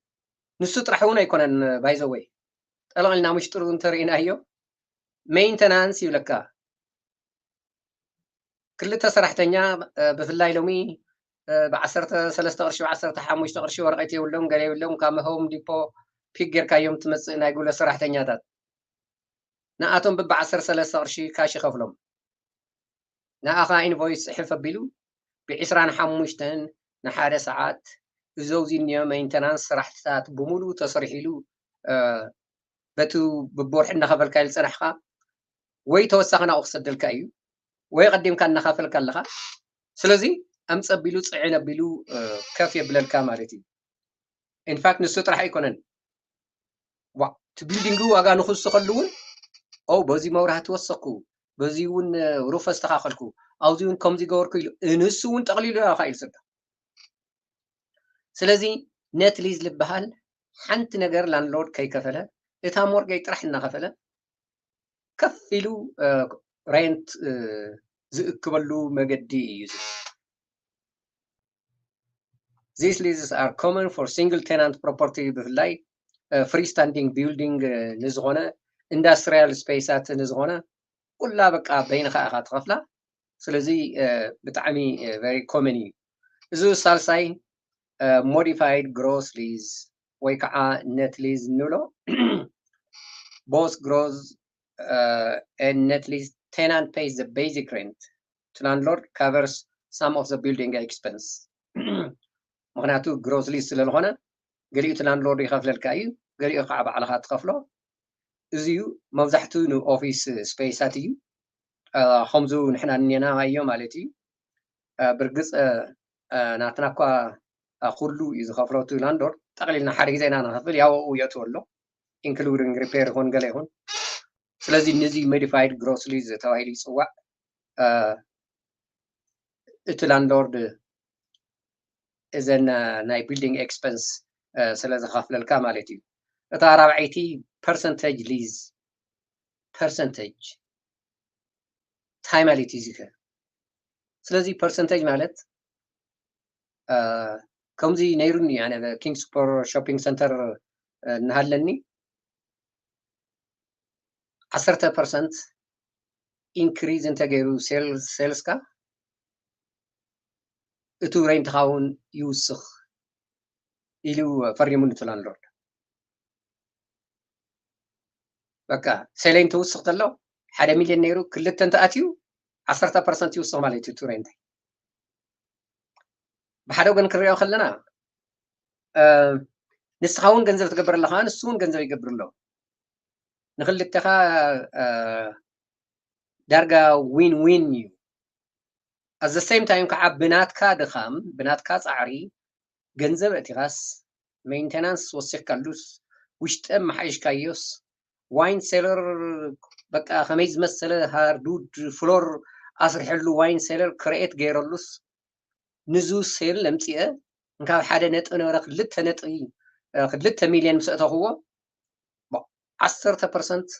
نسو طرحونا يكونن بايزوي طلعنا مش طرون ترينا هيو مينتنانس يلكا كل تسرحتنيا بفلاي لومي بعسرت 3 قرش و10 5 قرش ورقتي ولهم قال يقولهم كما هم ديبو فيجر كايوم تمصنا يقول سرحتنياتات ناتهم بب 10 3 قرش كاش يخفلهم ناخا انفويس حلف بيلو ب25 نحاده ساعات زوزينيا مينتنانس سرحتات بمولو تصرحيلو بتو ببورح نخفل كايل صرحخا وي توسخنا اخصدلك ايو وي قديم كان نخفل كلخا سلازي امصبيلو صعينا بيلو كاف يبللكا مالتي ان فاكت نسو طرح يكونن وا تبيلدينغو واغا نخص خلون او بزي مورات توسقو بزي ون روف استخاخلكو او زي ون كومزي غوركو انسو ون تقليلو خايل سدا ስለዚ ነት ሊዝ ልበሃል ሓንቲ ነገር ላንድሎርድ ከይከፈለ እታ ሞርጌጅ ጥራሕ እናኸፈለ ከፍ ኢሉ ሬንት ዝእክበሉ መገዲ እዩ These leases are common for single tenant property ብፍላይ freestanding building ንዝኾነ industrial spaceat ንዝኾነ ኩላ በቃ በይንኻ ኢኻ ትኸፍላ ስለዚ ብጣዕሚ very common እዩ እዚ ሳልሳይ modified gross lease ወይ ከዓ net lease ንብሎ both gross and net lease tenant pays the basic rent to landlord covers some of the building expense ምክንያቱ gross lease ስለዝኾነ ገሊኡ landlord ይኸፍለልካ እዩ ገሊኡ ከዓ ባዕልኻ ትኸፍሎ እዚዩ መብዛሕትኡ ንኦፊስ ስፔሳት እዩ ከምዙ ንሕና እኒአናዮ ማለት እዩ ብርግፅ ናትና እኳ ኩሉ እዩ ዝኸፍሎ እቲ ላንድሎርድ ጠቕሊልና ሓደ ግዜ ኢና ንኸፍል ያውኡ የእትወሎ ኢንክሉዲንግ ሪፔር ይኹን ገለ ይኹን ስለዚ ነዚ ሞዲፋይድ ግሮስ ሊዝ ተባሂሉ ይፅዋዕ እቲ ላንድሎርድ እዘን ናይ ቢልዲንግ ኤክስፐንስ ስለ ዝኸፍለልካ ማለት እዩ እታ ራብዓይቲ ፐርሰንቴጅ ሊዝ ፐርሰንቴጅ እንታይ ማለት እዩ እዚ ከ ስለዚ ፐርሰንቴጅ ማለት ከምዚ ነይሩኒ ኣነ ኪንግ ሱፐር ሾፒንግ ሰንተር እናሃለኒ 10% ኢንክሪዝ እንተገይሩ ሴልስካ እቱ ሬንትኻ እውን ይውስኽ ኢሉ ፈሪሙ እቲ ላንድሎርድ በቃ ሴለይ እንትውስኽ ተሎ 1 ሚልዮን ነይሩ ክልተ እንተኣትዩ 10% ይውስኽ ማለት እዩ እቲ ሬንተይ بحدا وجن كريو خلنا نسخون جنزل تقبر الله خان السون جنزل يقبر له نخلي التخا درجة وين يو at the same time كعب بنات كاد خام بنات كاس عري جنزل اتغاس maintenance وسيك كلوس وشتم حيش كايوس واين سيلر بقى خميز مسألة هاردود فلور أصرح له واين سيلر كريت جيرلوس نزو سيل لمتيه نكاب حدا نطق نورق لته نطق ክልተ ሚልዮን ምስ እተኽዎ 10%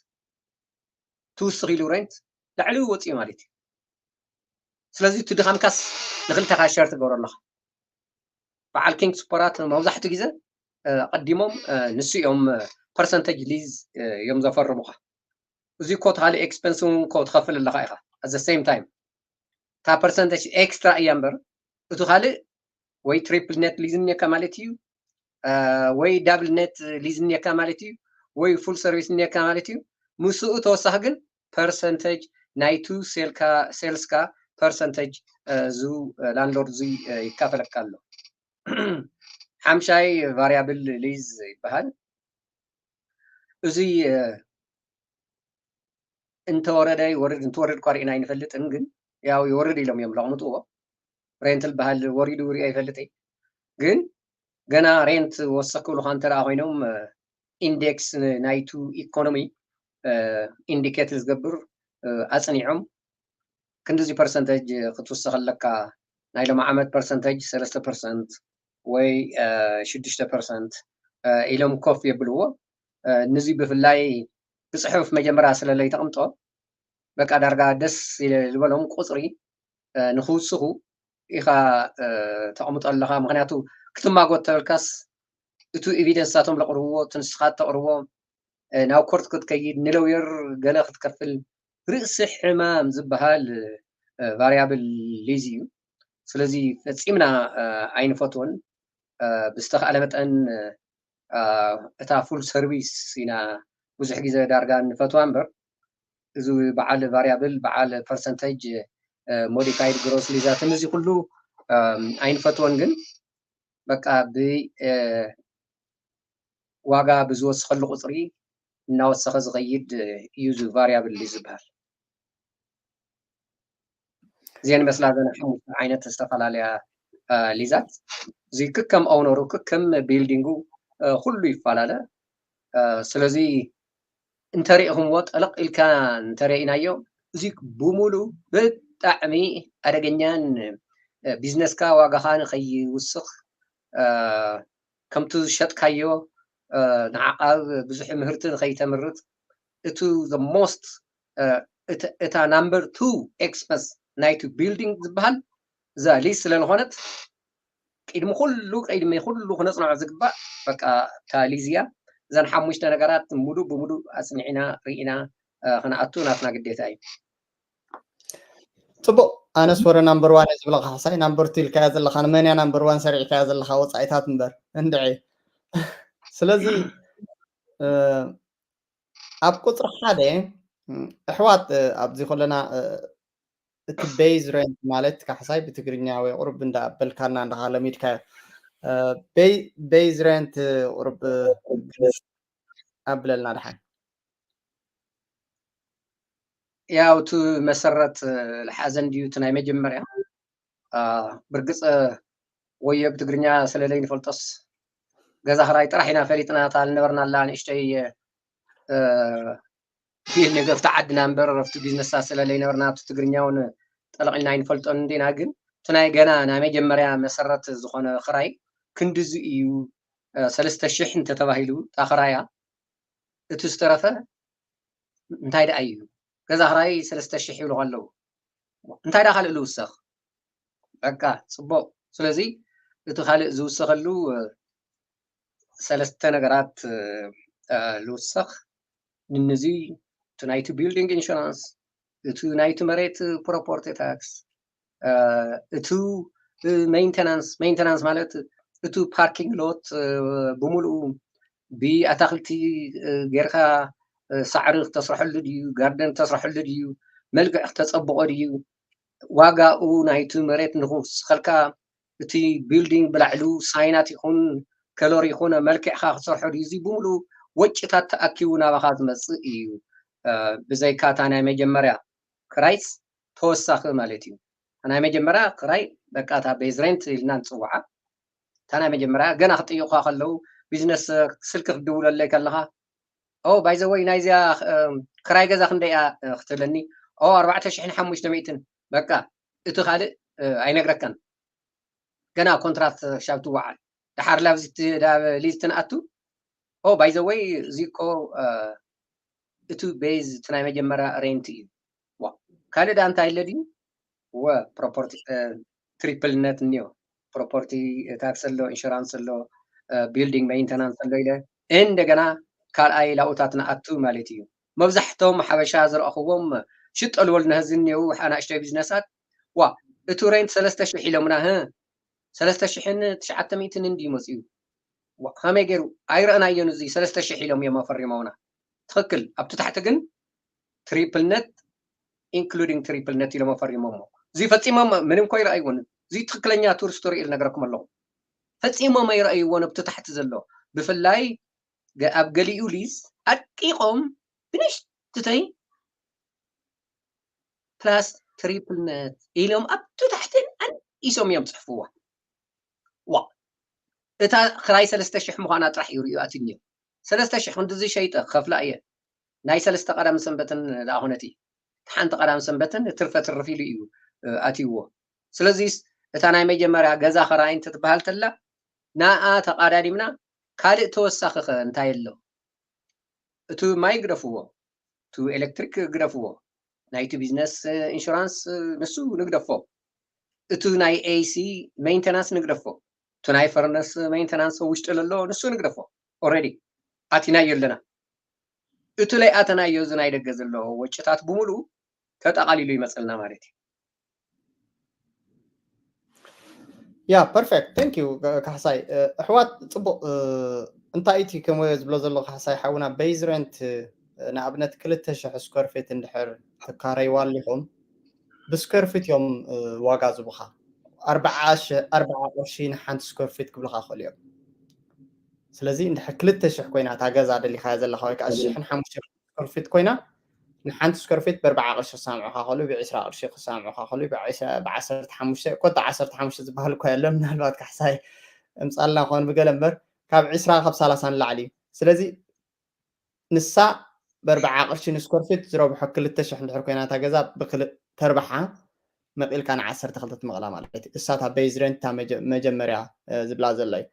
ትውስኽ ኢሉ ሬንት ላዕሊ ወፂኡ ማለት እዩ ስለዚ እቲ ድኻምካስ ንክልተኻ ሸር ትገብሮ ኣለኻ በዓል ኪንግ ስፖራት መብዛሕትኡ ግዜ ቀዲሞም ንሱ እዮም ፐርሰንቴጅ ሊዝ እዮም ዘፈርሙኻ እዚ ኮ ካሊእ ኤክስፐንስ እውን ኮ ትኸፍል ኣለኻ ኢኻ at the same time እታ ፐርሰንቴጅ ኤክስትራ እያ እምበር እቲ ካልእ ወይ ትሪፕል ኔት ሊዝ እኒአካ ማለት እዩ ወይ ዳብል ኔት ሊዝ እኒአካ ማለት እዩ ወይ ፉል ሰርቪስ እኒአካ ማለት እዩ ምስኡ ተወሳኺ ግን ፐርሰንቴጅ ናይቱ ሴልስካ ፐርሰንቴጅ ዙ ላንድሎርድ እዚ ይካፈለካ ኣሎ ሓምሻይ ቫሪያብል ሊዝ ይበሃል እዚ እንተወረደ ይወርድ እንትወርድ እኳ ርኢና ይንፈልጥን ግን ያው ይወርድ ኢሎም እዮም ለቕምጥዎ ሬንትል በሃል ወሪዱ ሪኦ ይፈልጥ ግን ገና ሬንት ወሰክብሉካ እንተደኣ ኮይኖም ኢንዴክስ ናይቱ ኢኮኖሚ ኢንዲኬት ዝገብር ኣፅኒዖም ክንዲዚ ፐርሰንቴጅ ክትውስኽ ኣለካ ናይ ሎሚ ዓመት ፐርሰንቴጅ 3% ወይ 6% ኢሎም ኮፍ የብልዎ ነዚ ብፍላይ ብፅሑፍ መጀመርያ ስለለይ ተቐምጦ በቃ ዳርጋ ደስ ዝበሎም ቁፅሪ ንክውስኹ ኢኻ ተቐምጦ ኣለኻ ምክንያቱ ክትማጎት ተበልካስ እቲ ኤቪደንስታቶም ዘቕርብዎ ትንስኻ ተቕርቦ ናብ ኮርት ክትከይድ ንለውየር ገለ ክትከፍል ርእሲ ሕማም ዝበሃል ቫሪያብል ሊዝ እዩ ስለዚ ፈፂምና ኣይንፈትዎን ብዝተኽኣለ መጠን እታ ፉል ሰርቪስ ኢና ብዙሕ ግዜ ዳርጋ ንፈትዋ እምበር እዚ በዓል ቫሪያብል በዓል ፐርሰንቴጅ ሞዲፋይድ ግሮስ ሊዛት እነዚ ኩሉ ኣይንፈትዎን ግን በቃ ብዋጋ ብዝወስኸሉ ቁፅሪ እናወሰኸ ዝኸይድ እዩ እዚ ቫሪያብል ሊዝ ዝበሃል እዚአን መስላ ዘነ ሓሙሽተ ዓይነት ዝተፈላለያ ሊዛት እዚ ክከም ኣውነሩ ክከም ቢልዲንጉ ኩሉ ይፈላለ ስለዚ እንተሪኢኹምዎ ጠለቕ ኢልካ እንተሪኢናዮ እዚ ብሙሉእ ብጣዕሚ ኣደገኛን ቢዝነስካ ዋጋኻ ንኸይውስኽ ከምቲ ዝሸጥካዮ ንዓቓብ ብዙሕ ምህርቲ ንኸይተምርት እቲ the most እታ ናምበር 2 ኤክስፐንስ ናይቲ ቢልዲንግ ዝበሃል እዛ ሊዝ ስለዝኾነት ቅድሚ ኩሉ ክነፅንዖ ዝግባእ በቃ እታ ሊዝ እያ እዘን ሓሙሽተ ነገራት ሙሉእ ብሙሉእ ኣፅኒዕና ርኢና ክነኣቱ ናትና ግዴታ እዩ ፅቡቅ ኣነስ ወረ ናምበር ዋን ዝብለካ ሓሳይ ናምበር ቱ ኢልካዮ ዘለካ ንመንያ ናምበር ዋን ሰሪዕካዮ ዘለካ ወፃኢታት እምበር እንድዒ ስለዚ ኣብ ቁፅሪ ሓደ ኣሕዋት ኣብዚ ከለና እቲ ቤዝ ሬንት ማለት ካሕሳይ ብትግርኛ ወይ ቁርብ እንዳበልካና እንዳካለሚድካዮ ቤዝ ሬንት ቁርብ أبللنا الحين ያው ቱ መሰረት ለሓዘን ዲዩ ትናይ መጀመርያ ብርግፅ ወየ ብትግርኛ ስለለይ ንፈልጦስ ገዛ ክራይ ጥራሕ ኢና ፈሊጥና ታልነበርና ኣላ ንእሽተይ ፊል ነገፍቲ ዓድና እምበር ረፍቲ ቢዝነሳ ስለለይ ነበርና ትግርኛውን ጠለቂልና ይንፈልጦን እንዲና ግን ትናይ ገና ናይ መጀመርያ መሰረት ዝኾነ ክራይ ክንድዚ እዩ 3000 እንተተባሂሉ ታኽራያ እቲ ዝተረፈ እንታይ ደኣ እዩ ገዛ ክራይ 3000 ይብሉ ኣለዉ እንታይ ደኣ ካልእ ዝውሰኽ በቃ ፅቡቅ ስለዚ እቲ ካልእ ዝውሰኸሉ ሰለስተ ነገራት ዝውሰኽ ንነዚ እቲ ናይቲ ቢልዲንግ ኢንሹራንስ እቲ ናይቲ መሬት ፕሮፐርቲ ታክስ እቲ ሜይንተናንስ ማለት እቲ ፓርኪንግ ሎት ብምሉኡ ብኣታክልቲ ጌርካ ሳዕሪ ክተስርሐሉ ድዩ ጋርደን ክተስርሐሉ ድዩ መልክዕ ክተፀብቆ ድዩ ዋጋኡ ናይቲ መሬት ንክውስኸልካ እቲ ቢልዲንግ ብላዕሉ ሳይናት ይኹን ከለር ይኹን መልክዕካ ክሰርሖ ድዩ እዚ ብምሉእ ወጭታት ተኣኪቡ ናባኻ ዝመፅእ እዩ ብዘይካ እታ ናይ መጀመርያ ክራይስ ተወሳኺ ማለት እዩ ናይ መጀመርያ ክራይ በቃ እታ ቤዝ ሬንት ኢልና ንፅውዓ እታ ናይ መጀመርያ ገና ክጥይቑካ ከለዉ ቢዝነስ ስልኪ ክድውለለይ ከለካ ኦ ባይ ዘ ወይ ናይዚያ ክራይ ገዛ ክንደይ ክትብለኒ ኦ 4500 በቃ እቲ ካልእ ኣይነግረካን ገና ኮንትራት ሻብ ትወዓል دحر لابزت ليستن أتو أو باي ذا واي زيكو إتو بيز تناي مجمرة رينتي وا كان ده أنت إلدي و property triple net نيو property tax له insurance له building maintenance له إله إندجنا كار أي لاوتاتنا أتو مالتيو مبزحتهم حبشة زرقهم شت الولد هزنيو أنا أشتري بزنسات وا إتو رينت 3 حيلة منها ها 3 900 ندي مسيو وهم يجروا أيرنا ينزي 3 حيلة ما فرمونا تخكل أبتو تحت جن triple net including triple net لما فرمونا زي فتيمم منهم كوي رأيون زي تخكلنيا تور ستوري إلنا نقرأكم الله فتيمم ما يرأيون أبتو تحت زلوا بفلاي أب قليو ليس أكيقهم بنش تتاي plus triple net إلهم أبتو تحت أن يسوم يوم صحفوه وا إتا خلاي 3 مخانا طرح يريو أتنيو 3 من دزي شيء خفلا إيه ناي 3 قدم سنبتن لأهونتي حنت قدم سنبتن ترفة الرفيل إيو أتيوه سلزيس إتا ناي مجمرة غزا خراين تتبهال تلا نا تقاراري منا كالي توسخ انتاي اللو تو ماي غرفوه تو إلكتريك غرفوه نايتو بيزنس إنشورانس نسو نغرفوه تو ناي اي سي مينتنانس نغرفوه تو ناي فرنس مينتنانس وشت للو نسو نغرفوه اوريدي اتينا يلنا اتو لاي اتنا يوزنا يدغزلو وچታት بمولو تطقاليلو يمصلنا مالتي يا بيرفكت ثانك يو كحساي احوات طبق انتايتي كم يزبلو زلو كحساي حاونا بيز رنت نابنت 2000 سكوير فيت اندحر تكاري واليهم بسكوير فيت يوم واغا زبخا 24 حنت سكوير فيت كبلخا خليو سلازي اندحر 2000 كوينا تاغازا دلي خايز الله خويك اشحن 5 سكوير فيت كوينا نحنت سكوير فيت ب 14 سامعها خلو ب 10 قرش سامعها خلو ب 15 كنت 15 زبال كويلا من الوقت كحساي امصالنا خون بقلمبر كاب 20 خب 30 لعلي سلازي نسا ب 4 قرش سكوير فيت زرو بحق 2000 ندحر كوينا تاغازا بكل تربحها مقيل كان 10 تخلطت مقلا مالتي اساتا بيز رنت مجمريا زبلا زلاي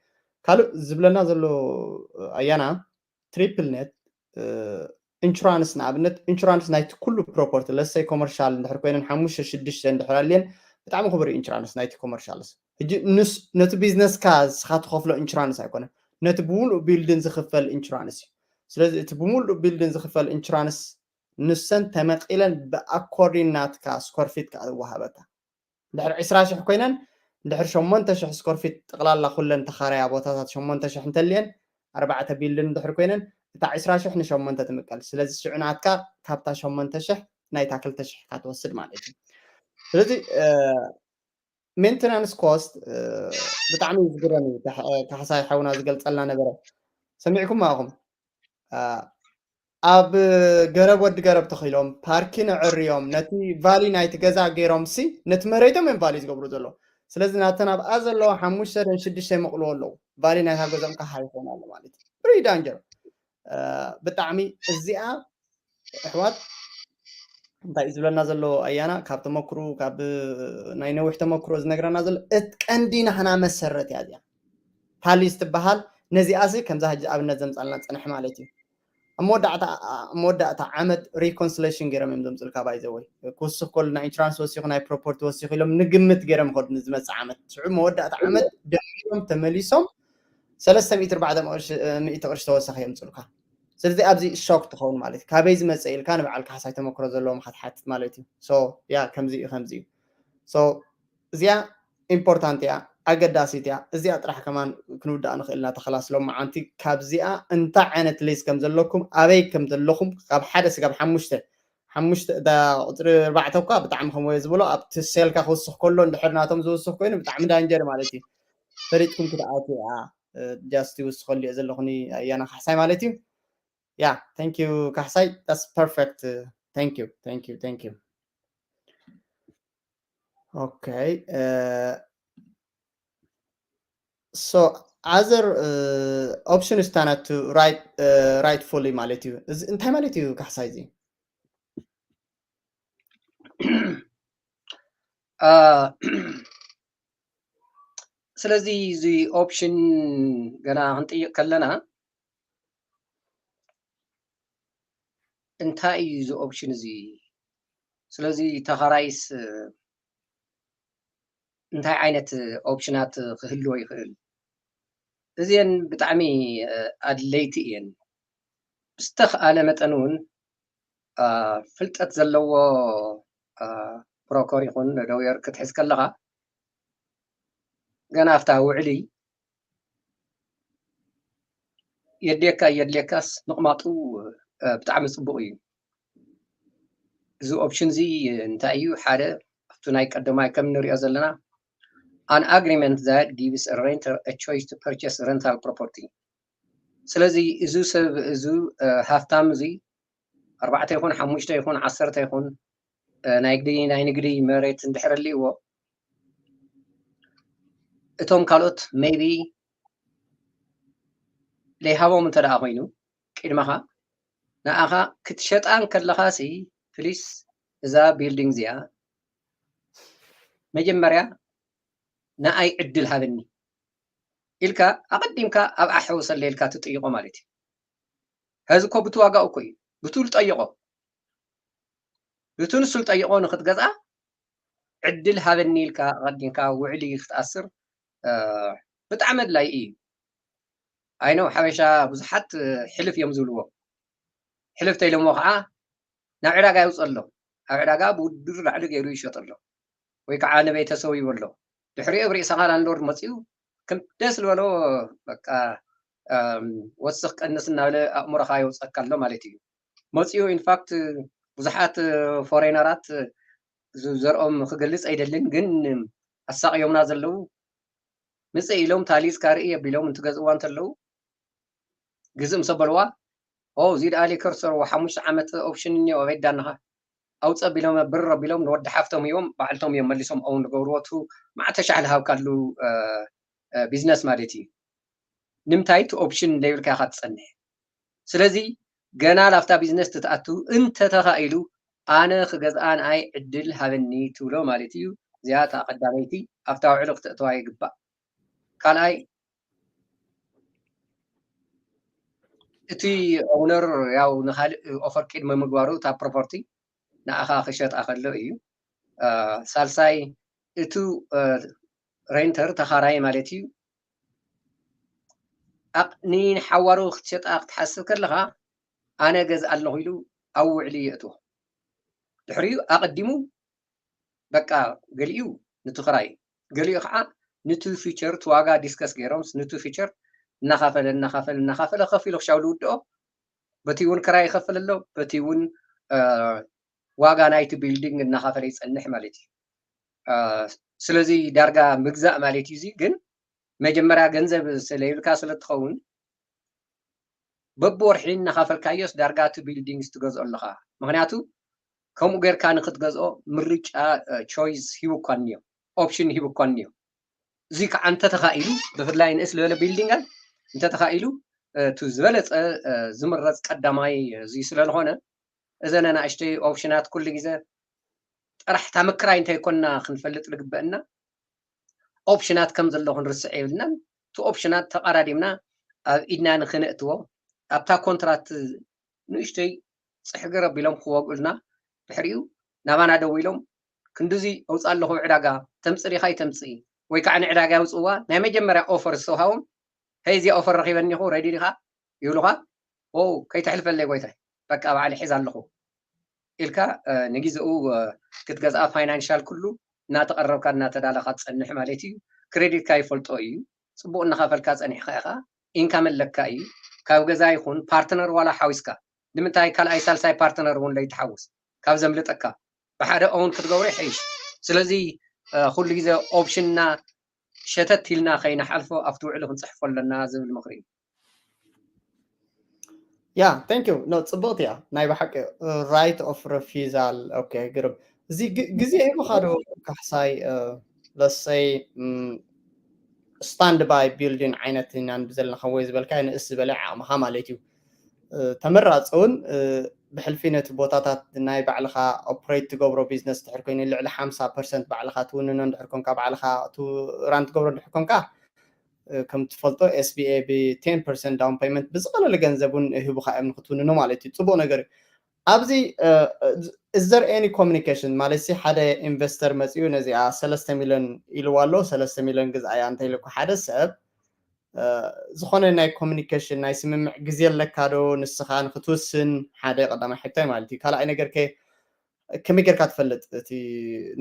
قالوا زبلنا زلو ايانا تريبل نت انشورانس نابنت انشورانس نايت كله بروبرتي لسه كوميرشال ندحر كوينن 5 6 ندحر لين بتعمل خبر انشورانس نايت كوميرشالس هجي نس نت بيزنس كاز خاط خفلو انشورانس ايكونه نت بول بيلدين زخفل انشورانس سلازي تبمول بيلدين زخفل انشورانس نسن تمقيلا باكوردينات كا سكوير فيت كا وهابتا دحر 20 كوينن دحر 8 سكوير فيت تقلالا كلن تخاريا بوتاتات 8 انتلين 4 بيلدين دحر كوينن تا 20 8 تمقال سلازي سعناتكا كابتا 8 ناي تا 2 كاتوسد مالتي سلازي مينتنانس كوست بتعمل زغراني كحساي حاونا زغلصلنا نبره سمعكم معكم اب غرب ود غرب تخيلهم باركين عريوم نتي فالي نايت غزا غيروم سي نت مريتهم من فالي زغبرو زلو سلازي ناتنا بازلو 5 6 مقلو لو فالي نايت غزام كحاي هونال مالتي بري دانجر بتعمي الزئا احوات እንታይ ዝብለና ዘሎ ኣያና ካብ ተመክሩ ካብ ናይ ነዊሕ ተመክሮ ዝነግረና ዘሎ እትቀንዲ ንሕና መሰረት እያ እዚኣ ፓሊስ ትበሃል ነዚኣ ሲ ከምዛ ሕጂ ኣብነት ዘምፃልና ፅንሕ ማለት እዩ መወዳእታ ዓመት ሪኮንስሌሽን ገይሮም እዮም ዘምፅልካ ባይዘወይ ክውስኽ ከሉ ናይ ኢንሹራንስ ወሲኹ ናይ ፕሮፐርቲ ወሲኹ ኢሎም ንግምት ገይሮም ከዱ ንዝመፅእ ዓመት ሽዑ መወዳእታ ዓመት ደሚሮም ተመሊሶም 300 ቅርሺ ተወሰኸ የምፅልካ ስለዚህ ኣብዚ ሾክ ትኸውን ማለት ካበይ ዝመፀ ኢልካ ንባዕልካ ሓሳይ ተመክሮ ዘለዎም ክትሓትት ማለት እዩ ሶ ያ ከምዚ እዩ ሶ እዚኣ ኢምፖርታንት እያ ኣገዳሲት እያ እዚኣ ጥራሕ ከማን ክንውዳእ ንኽእልና ተኸላስሎም መዓንቲ ካብዚኣ እንታይ ዓይነት ሌስ ከም ዘለኩም ኣበይ ከም ዘለኹም ካብ 1 ስጋብ 5 ዳ ቁፅሪ 4 እኳ ብጣዕሚ ከምወይ ዝብሎ ኣብቲ ሴልካ ክውስኽ ከሎ እንድሕር ናቶም ዝውስኽ ኮይኑ ብጣዕሚ ዳንጀር ማለት እዩ ፈሪጥኩም ክትኣትዩ እያ ጃስት ይውስኸሉ እየ ዘለኹኒ ኣያና ሓሳይ ማለት እዩ Yeah, thank you, Kahsai. That's perfect. Thank you. Okay. So other option is to write fully mality. Is in time mality Kahsai zi. ስለዚህ እዚ ኦፕሽን ገና ክንጥይቅ ከለና እንታይ እዩ እዚ ኦፕሽን እዚ ስለዚ ተኸራይስ እንታይ ዓይነት ኦፕሽናት ክህልዎ ይኽእል እዚአን ብጣዕሚ ኣድለይቲ እየን ብዝተኸኣለ መጠን እውን ፍልጠት ዘለዎ ብሮከር ይኹን ሎየር ክትሕዝ ከለኻ ገና ኣብታ ውዕሊ የድልየካስ ምቕማጡ ብጣዕሚ ፅቡቅ እዩ እዚ ኦፕሽን እዚ እንታይ እዩ ሓደ ኣብቲ ናይ ቀዳማይ ከም ንሪኦ ዘለና an agreement that gives a renter a choice to purchase rental property ስለዚ እዚ ሰብ እዚ ሃፍታም እዚ 4 ይኹን 5 ይኹን 10 ይኹን ናይ ንግዲ መሬት እንድሕር ኣለዎ እቶም ካልኦት ሜቢ ለይሃቦም እንተ ደኣ ኮይኑ ቅድመኻ ንኣኻ ክትሸጣን ከለኻሲ ፕሊስ እዛ ቢልዲንግ እዚኣ መጀመርያ ንኣይ ዕድል ሃበኒ ኢልካ ኣቐዲምካ ኣብ ኣሕው ሰለልካ ትጥይቆ ማለት እዩ ሕዚ እኮ ብቲ ዋጋኡ እኮ እዩ ብቱል ጠይቆ ብቱ ንሱ ጠይቆ ንክትገዝኣ ዕድል ሃበኒ ኢልካ ኣቐዲምካ ውዕሊ ክትኣስር ብጣዕሚ ኣድላይ እዩ ኣይኖ ሓበሻ ብዙሓት ሕልፍ እዮም ዝብልዎ ሕልፍ ተኢሎሞ ከዓ ናብ ዕዳጋ ይውፅእ ኣሎ ኣብ ዕዳጋ ብውድር ላዕሊ ገይሩ ይሸጥ ኣሎ ወይ ከዓ ንቤተሰቡ ይበሎ ድሕሪኡ ብርእስኻ ላንድሎርድ መፅኡ ከም ደስ ዝበሎ በቃ ወስኽ ቀንስ እናበለ ኣእምሮኻ ይውፀካ ኣሎ ማለት እዩ መፅኡ ኢንፋክት ብዙሓት ፎሬነራት ዘርኦም ክገልፅ ኣይደልን ግን ኣሳቂዮምና ዘለው ምፅእ ኢሎም ታሊዝካ ርኢ ኣቢሎም እንትገዝእዋ እንተለው ግዝእ ምስ ኣበልዋ እዚ ደኣ ሊከር ዝሰርዎ 5 ዓመት ኦፕሽን እኒኦ ኣበይዳንኻ ኣውፀ ኣቢሎም ብር ኣቢሎም ንወዲ ሓፍቶም እዮም ባዕልቶም እዮም መሊሶም ኣውን ዝገብርዎቱ ማዕተሻሕ ዝሃብካሉ ቢዝነስ ማለት እዩ ንምንታይ እቲ ኦፕሽን ዘይብልካ ኢኻ ትፀንሕ ስለዚ ገና ላፍታ ቢዝነስ ትትኣቱ እንተተኻኢሉ ኣነ ክገዝኣ ንኣይ ዕድል ሃበኒ ትብሎ ማለት እዩ እዚኣ እታ ቀዳመይቲ ኣብታ ውዕሊ ክትእትዋ ይግባእ ካልኣይ እቲ ኦነር ያው ንካልእ ኦፈር ቅድሚ ምግባሩ እታ ፕሮፐርቲ ንኣኻ ክሸጣ ከሎ እዩ ሳልሳይ እቲ ሬንተር ተኻራይ ማለት እዩ ንሓዋሩ ክትሸጣ ክትሓስብ ከለኻ ኣነ ገዝእ ኣለኹ ኢሉ ኣብ ውዕሊ የእትዎ ድሕሪኡ ኣቐዲሙ በቃ ገሊኡ ነቲ ክራይ ገሊኡ ከዓ ነቲ ፊቸር እቲ ዋጋ ዲስከስ ገይሮምስ ነቲ ፊቸር እናኻፈለ ከፍ ኢሉ ክሻው ዝውድኦ በቲ እውን ክራይ ይኸፍል ኣሎ በቲ እውን ዋጋ ናይቲ ቢልዲንግ እናኻፈለ ይፀንሕ ማለት እዩ ስለዚ ዳርጋ ምግዛእ ማለት እዩ እዚ ግን መጀመርያ ገንዘብ ስለይብልካ ስለትኸውን በብወርሒ እናኻፈልካዮስ ዳርጋ እቲ ቢልዲንግ ትገዝኦ ኣለኻ ምክንያቱ ከምኡ ጌርካ ንክትገዝኦ ምርጫ ቾይስ ሂቡኳ እኒዮ ኦፕሽን ሂቡኳ እኒዮ እዚ ከዓ እንተተኻኢሉ ብፍላይ ንእስ ዝበለ ቢልዲንጋት እንተተኻኢሉ እቲ ዝበለፀ ዝምረፅ ቀዳማይ እዚ ስለዝኾነ እዘን ኣናእሽተይ ኦፕሽናት ኩሉ ግዜ ጥራሕታ ምክራይ እንተይኮንና ክንፈልጥ ዝግበአና ኦፕሽናት ከም ዘሎ ክንርስዕ የብልናን እቲ ኦፕሽናት ተቀራዲምና ኣብ ኢድና ንክነእትዎ ኣብታ ኮንትራት ንእሽተይ ፅሕግር ኣቢሎም ክወግኡልና ድሕሪኡ ናባና ደው ኢሎም ክንዲዚ ኣውፃእ ኣለኹ ዕዳጋ ተምፅእ ዲኻ ይተምፅእ ወይ ከዓ ንዕዳጋ ይውፅዋ ናይ መጀመርያ ኦፈር ዝሰውሃቦም هي زي أوفر رخيبني خو ريدي لها يقولها أو كي تحلف اللي قويته بقى على حزان له إلكا نجيزه كتجزأ فاينانشال كله ناتقرب كان ناتدالخات صنح مالتي كريديت كاي فولتو أيو صبوا إن خافل كاز أني خيخا إن كامل لك كاي كاو جزا يكون بارتنر ولا حاوسكا لمتاي كال أي سالساي بارتنر ولا يتحوس كاو زملتك بحدا أون كتجوري حيش سلزي كل جزء أوبشننا شتت لنا خينا حلفو أفتو عليهم صحفوا لنا زي المغرب Yeah, thank you. No, صبوت يا ناي بحق right of refusal. Okay, قرب. زي إيه بخارو كحساي let's say stand by building عينتنا بزلنا خويز بالكاين السبلع مهما ليتيو تمرات أون بحلفينة بوتاتات ناي بعلخا اوبريت تقبرو بيزنس تحركين اللي على 50% بعلخا تونن ندحركم كا بعلخا تو رانت قبرو ندحركم كا كم تفلطو اس بي اي ب 10% داون بيمنت بزغل لغنزبون هبو خا امن ختونن مالتي صبو نغير ابزي is there any communication مالسي حدا انفستر مزيو نزي 3 مليون إلوالو 3 مليون جزء انت لكو حدا سب ዝኾነ ናይ ኮሙኒኬሽን ናይ ስምምዕ ግዜ ኣለካ ዶ ንስኻ ንክትውስን ሓደ ቀዳማይ ሕቶይ ማለት እዩ ካልኣይ ነገር ከመይ ጌርካ ትፈልጥ እቲ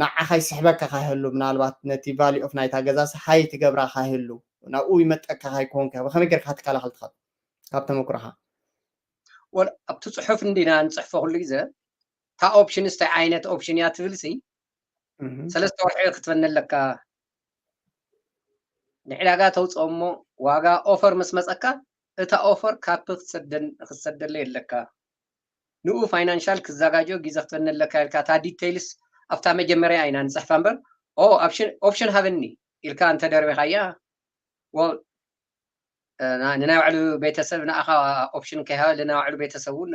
ንዓኻ ይስሕበካ ካይህሉ ምናልባት ነቲ ቫልዩ ኦፍ ናይታ ገዛ ሃይ ትገብራ ካይህሉ ናብኡ ይመጠካ ካይኮንካ ብከመይ ጌርካ ክትከላኸል ትኽእል ካብ ተመክሮኻ ወል ኣብቲ ፅሑፍ እንዲና ንፅሕፎ ኩሉ ግዜ እታ ኦፕሽን እንታይ ዓይነት ኦፕሽን እያ ትብል ሲ ሰለስተ ወርሒ ክትበኒ ኣለካ ንዕዳጋ ተውፅኦ እሞ ዋጋ ኦፈር ምስ መፀካ እታ ኦፈር ካብ ክትሰደለ የለካ ንኡ ፋይናንሻል ክዘጋጆ ግዜ ክትበኒ ኣለካ ኢልካ እታ ዲቴይልስ ኣብታ መጀመርያ ኢና ንፅሕፋ እምበር ኦፕሽን ሃበኒ ኢልካ እንተደርቢኻያ ወል ንናይ ባዕሉ ቤተሰብ ንኣኻ ኦፕሽን ከይሃበ ንናይ ባዕሉ ቤተሰብ እውን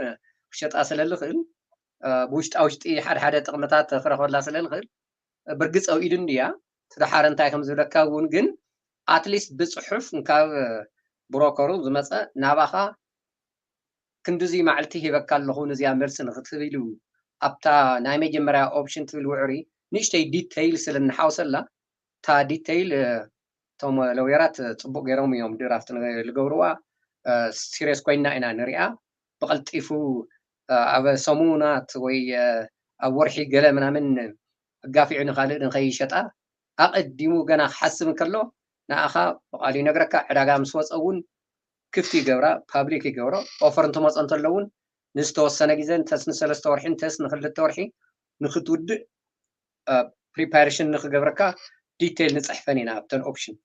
ክሸጣ ስለዝኽእል ብውሽጣ ሓደ ጥቕምታት ክረኽበላ ስለዝኽእል ብርግፅ ኣብ ኢዱ እንድያ ትዳሓረ እንታይ ከም ዝብለካ እውን ግን ኣትሊስት ብፅሑፍ ካብ ብሮከሩ ዝመፀ ናባኻ ክንዲዚ ማዕልቲ ሂበካ ኣለኹ ነዚያ መልሲ ንክትህብ ኢሉ ኣብታ ናይ መጀመርያ ኦፕሽን ትብል ውዕሪ ንእሽተይ ዲቴይል ስለንሓውሰላ እታ ዲቴይል እቶም ለውየራት ፅቡቅ ገይሮም እዮም ድራፍት ዝገብርዋ ሲሪየስ ኮይና ኢና ንሪኣ ብቐልጢፉ ኣብ ሰሙናት ወይ ኣብ ወርሒ ገለ ምናምን ኣጋፊዑ ንካልእ ንከይሸጣ ኣቐዲሙ ገና ክሓስብ ከሎ ንኣኻ ብቃሊ ነግረካ ዕዳጋ ምስ ወፀ እውን ክፍቲ ይገብራ ፓብሊክ ይገብሮ ኦፈር እንትመፀ እንተሎ እውን ንዝተወሰነ ግዜ እንተስ ንሰለስተ ወርሒ እንተስ ንክልተ ወርሒ ንክትውድእ ፕሪፓሬሽን ንክገብረካ ዲቴይል ንፅሕፈን ኢና ኣብተን ኦፕሽን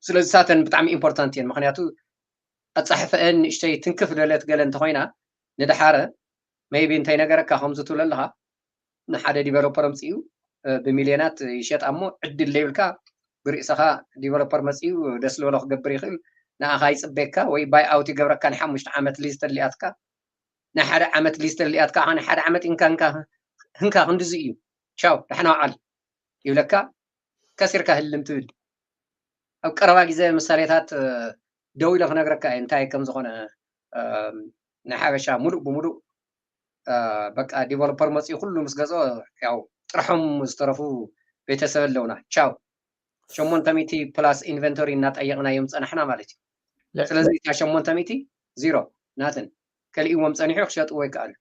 ስለዚ ሳተን ብጣዕሚ ኢምፖርታንት እየን ምክንያቱ ኣፃሕፈአን ንእሽተይ ትንክፍ ደለት ገለ እንተኮይና ንድሓረ ሜይቢ እንታይ ነገረካ ከምዚ ትብል ኣለካ ንሓደ ዲቨሎፐር ኣምፅኡ ብሚልዮናት ይሸጣ እሞ ዕድል ለይብልካ ብርእስኻ ዲቨሎፐር መፅኡ ደስ ዝበሎ ክገብር ይኽእል ንኣኻ ይፅበካ ወይ ባይ ኣውት ይገብረካ ንሓሙሽተ ዓመት ሊዝ ተሊኣትካ ናይ ሓደ ዓመት ሊዝ ተሊኣትካ ናይ ሓደ ዓመት ኢንካንካ ህንካ ክንዲዚ እዩ ቻው ድሕና በዓል ይብለካ ከሲርካ ህልም ትብል ኣብ ቀረባ ግዜ ምሳሌታት ደው ኢለ ክነግረካ እንታይ ከም ዝኾነ ናይ ሓበሻ ሙሉእ ብሙሉእ በቃ ዲቨሎፐር መፅኡ ኩሉ ምስ ገዝኦ ያው ጥርሖም ዝተረፉ ቤተሰብ ኣለውና ቻው 800 ፕላስ ኢንቨንቶሪ እናጠየቕና እዮም ፀናሕና ማለት እዩ ስለዚ እታ 800 ዚሮ ናትን ከሊእዎም ፀኒሑ ክሸጥዎ ይከኣሉ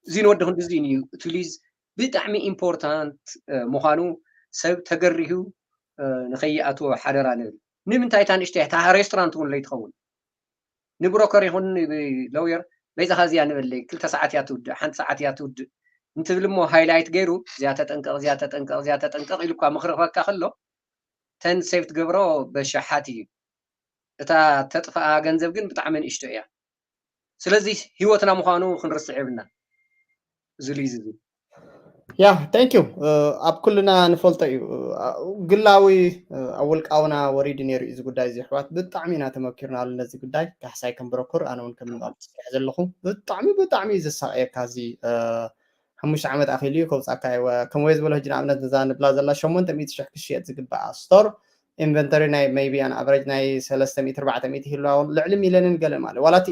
እዚ ንወዲ ክንዲዚ እዩ እቲ ሊዝ ብጣዕሚ ኢምፖርታንት ምዃኑ ሰብ ተገሪሁ ንኸይኣትዎ ሓደራ ንብል ንምንታይ እታ ንእሽተይ እታ ሬስቶራንት እውን ለይትኸውን ንብሮከር ይኹን ለውየር በይዛኻ እዚያ ንበለይ 2 ሰዓት እያ ትውድእ ሓንቲ ሰዓት እያ ትውድእ እንትብል እሞ ሃይላይት ገይሩ እዚያ ተጠንቀቕ ኢሉ እኳ ምክሪ ክበካ ከሎ ተን ሴፍ ትገብሮ በሸሓት እዩ እታ ተጥፋኣ ገንዘብ ግን ብጣዕሚ ንእሽቶ እያ ስለዚ ሂወትና ምዃኑ ክንርስዕ የብልና እዚ ልዩ እዚ ያ ታንክ ዩ ኣብ ኩልና ንፈልጦ እዩ ግላዊ ኣብ ውልቃውና ወሪድ ነይሩ እዚ ጉዳይ እዚ ኣሕዋት ብጣዕሚ ኢና ተመኪርናሉ ነዚ ጉዳይ ካሕሳይ ከም ብረኩር ኣነ እውን ከም ስራሕ ዘለኹ ብጣዕሚ ዘሳቀየካ እዚ 5 ዓመት ኣኺሉ እዩ ከውፃካ ከም ወይ ዝበሎ ሕጂ ንኣብነት ነዛ ንብላ ዘላ 800,000 ክሽየጥ ዝግባኣ ስቶር ኢንቨንተሪ ናይ ሜይቢ ኣን ኣቨሬጅ ናይ 300-400 ይህልዋውን ልዕሊ ሚልዮንን ገለ ማለት ዋላ እቲ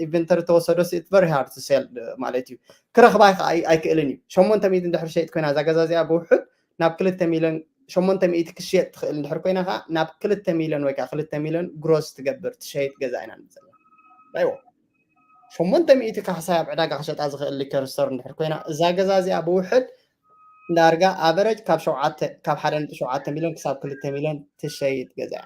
ኢንቨንተሪ ተወሰዶ ኢት ቨሪ ሃርድ ቱ ሴል ማለት እዩ ክረኽባ ኣይክእልን እዩ 800 እንድሕር ሸይጥ ኮይና እዛ ገዛ እዚኣ ብውሕድ ናብ 2 ሚልዮን 800 ክሽየጥ ትኽእል እንድሕር ኮይና ከዓ ናብ 2 ሚልዮን ወይ ከዓ 2 ሚልዮን ግሮስ ትገብር ትሸይጥ ገዛ ኢና ንዘላ ኣይዎ 800 ካሕሳይ ኣብ ዕዳጋ ክሸጣ ዝኽእል ሊከር ስቶር እንድሕር ኮይና እዛ ገዛ እዚኣ ብውሕድ እንዳርጋ ኣቨሬጅ ካብ 1.7 ሚልዮን ክሳብ 2 ሚልዮን ትሸይጥ ገዛ እያ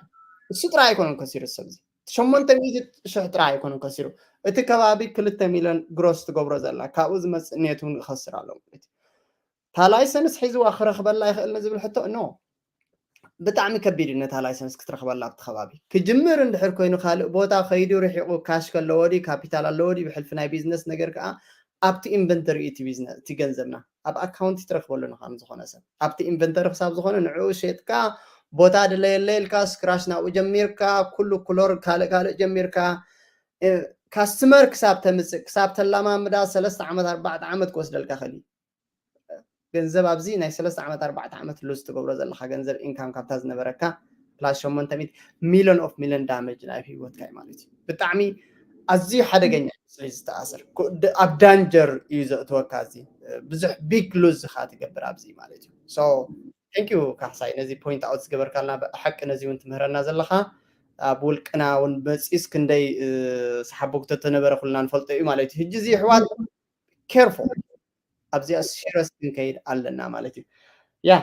እሱ ጥራይ ኣይኮነን ከሲሩ ሰብ እዚ 800,000 ጥራይ ኣይኮነን ከሲሩ እቲ ከባቢ 2 ሚልዮን ግሮስ ትገብሮ ዘላ ካብኡ ዝመፅእ ኔት እውን ይኸስር ኣሎ ማለት እዩ እታ ላይሰንስ ሒዝዋ ክረኽበላ ይኽእል ዝብል ሕቶ ኖ ብጣዕሚ ከቢድ እዩ ነታ ላይሰንስ ክትረኽበላ ኣብቲ ከባቢ ክጅምር እንድሕር ኮይኑ ካልእ ቦታ ከይዱ ርሒቑ ካሽ ከለዎ ዲ ካፒታል ኣለዎ ዲ ብሕልፊ ናይ ቢዝነስ ነገር ከዓ ኣብቲ ኢንቨንተሪ እቲ ቢዝነስ እቲ ገንዘብና ኣብ ኣካውንት ትረኽበሉ ንኻም ዝኾነ ሰብ ኣብቲ ኢንቨንተሪ ክሳብ ዝኾነ ንዕኡ ሸጥካ ቦታ ድለየለ ኢልካ ስክራች ናብኡ ጀሚርካ ኩሉ ክሎር ካልእ ጀሚርካ كاستمر كساب تمسك كساب تلاما مدا 3 عامات 4 عامات كوسدلك خلي ገንዘብ ኣብዚ ናይ 3 ዓመት 4 ዓመት ሉዝ ትገብሮ ዘለካ ገንዘብ ኢንካም ካብታ ዝነበረካ ፕላስ 800 ሚሊዮን ኦፍ ሚሊዮን ዳሜጅ ናይ ህይወትካ ማለት እዩ ብጣዕሚ ኣዝዩ ሓደገኛ ስለ ዝተኣሰር ኣብ ዳንጀር እዩ ዘእትወካ እዚ ብዙሕ ቢግ ሉዝ ካ ትገብር ኣብዚ ማለት እዩ ሶ ቴንክ ዩ ካሕሳይ ነዚ ፖይንት ኣውት ዝገበርካልና ብሓቂ ነዚ እውን ትምህረና ዘለካ ኣብ ውልቅና እውን መፂስ ክንደይ ሰሓቦክቶ ተነበረ ኩልና ንፈልጦ እዩ ማለት እዩ ሕጂ እዚ ኣሕዋት ኬርፉል ኣብዚ ሲሪየስ ክንከይድ ኣለና ማለት እዩ ያ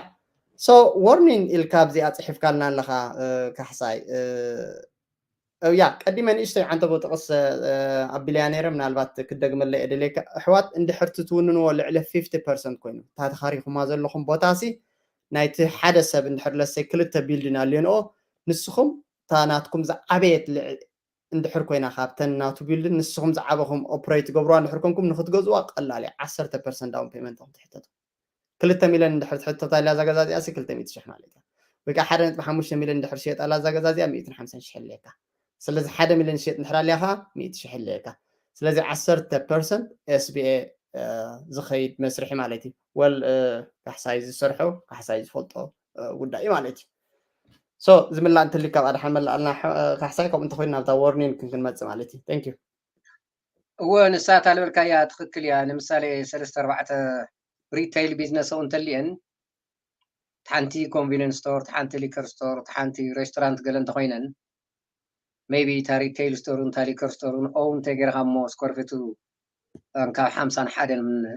ሶ ዋርኒንግ ኢልካ ኣብዚ ኣፅሒፍካልና ኣለካ ካሕሳይ ያ ቀዲመ ንእሽተይ ዓንተ ብጥቕስ ኣቢልያ ነይረ ምናልባት ክደግመለይ እደለይካ ኣሕዋት እንድሕር ትትውንንዎ ልዕሊ 50% ኮይኑ እታ ተኻሪኹማ ዘለኹም ቦታሲ ናይቲ ሓደ ሰብ እንድሕር ለሰይ ክልተ ቢልድን ኣለንኦ ንስኹም እታ ናትኩም ዝዓበየት እንድሕር ኮይና ካብተን ናቱ ቢልድን ንስኹም ዝዓበኹም ኦፕሬት ገብርዋ እንድሕር ኮንኩም ንክትገዝዋ ቀላል እዩ 10% ዳውን ፔመንት ትሕተቱ 2 ሚልዮን እንድሕር ትሕተታ ኢላ እዛ ገዛ እዚኣ 200 ሽሕ ማለት እዩ ወይ ከዓ 1.5 ሚልዮን እንድሕር ሸየጣላ እዛ ገዛ እዚኣ 150 ሽሕ ለካ ስለዚ 1 ሚልዮን ሸየጥ እንድሕር ኣለካ 100 ሽሕ ለካ ስለዚ 10% SBA ዝኸይድ መስርሒ ማለት እዩ ወል ካሕሳይ ዝሰርሑ ካሕሳይ ዝፈልጦ ጉዳይ ማለት እዩ ሶ ዝምላእ እንትልካ ባዕድ ሓመል ኣለና ካሕሳይ ከምኡ እንተኮይና ናብታ ዋርኒንግ ክንመጽእ ማለት እዩ ቴንክ ዩ ونسات على البركايا تخكل يا مثالي 3-4 ريتيل بيزنس او انتلين تحنتي كونفينينس ستور تحنتي ليكر ستور تحنتي ريستورانت قال انت خوينن ميبي تا ريتيل ستور انت ليكر ستور او انت غير همو سكورفتو انكا 50 حدا من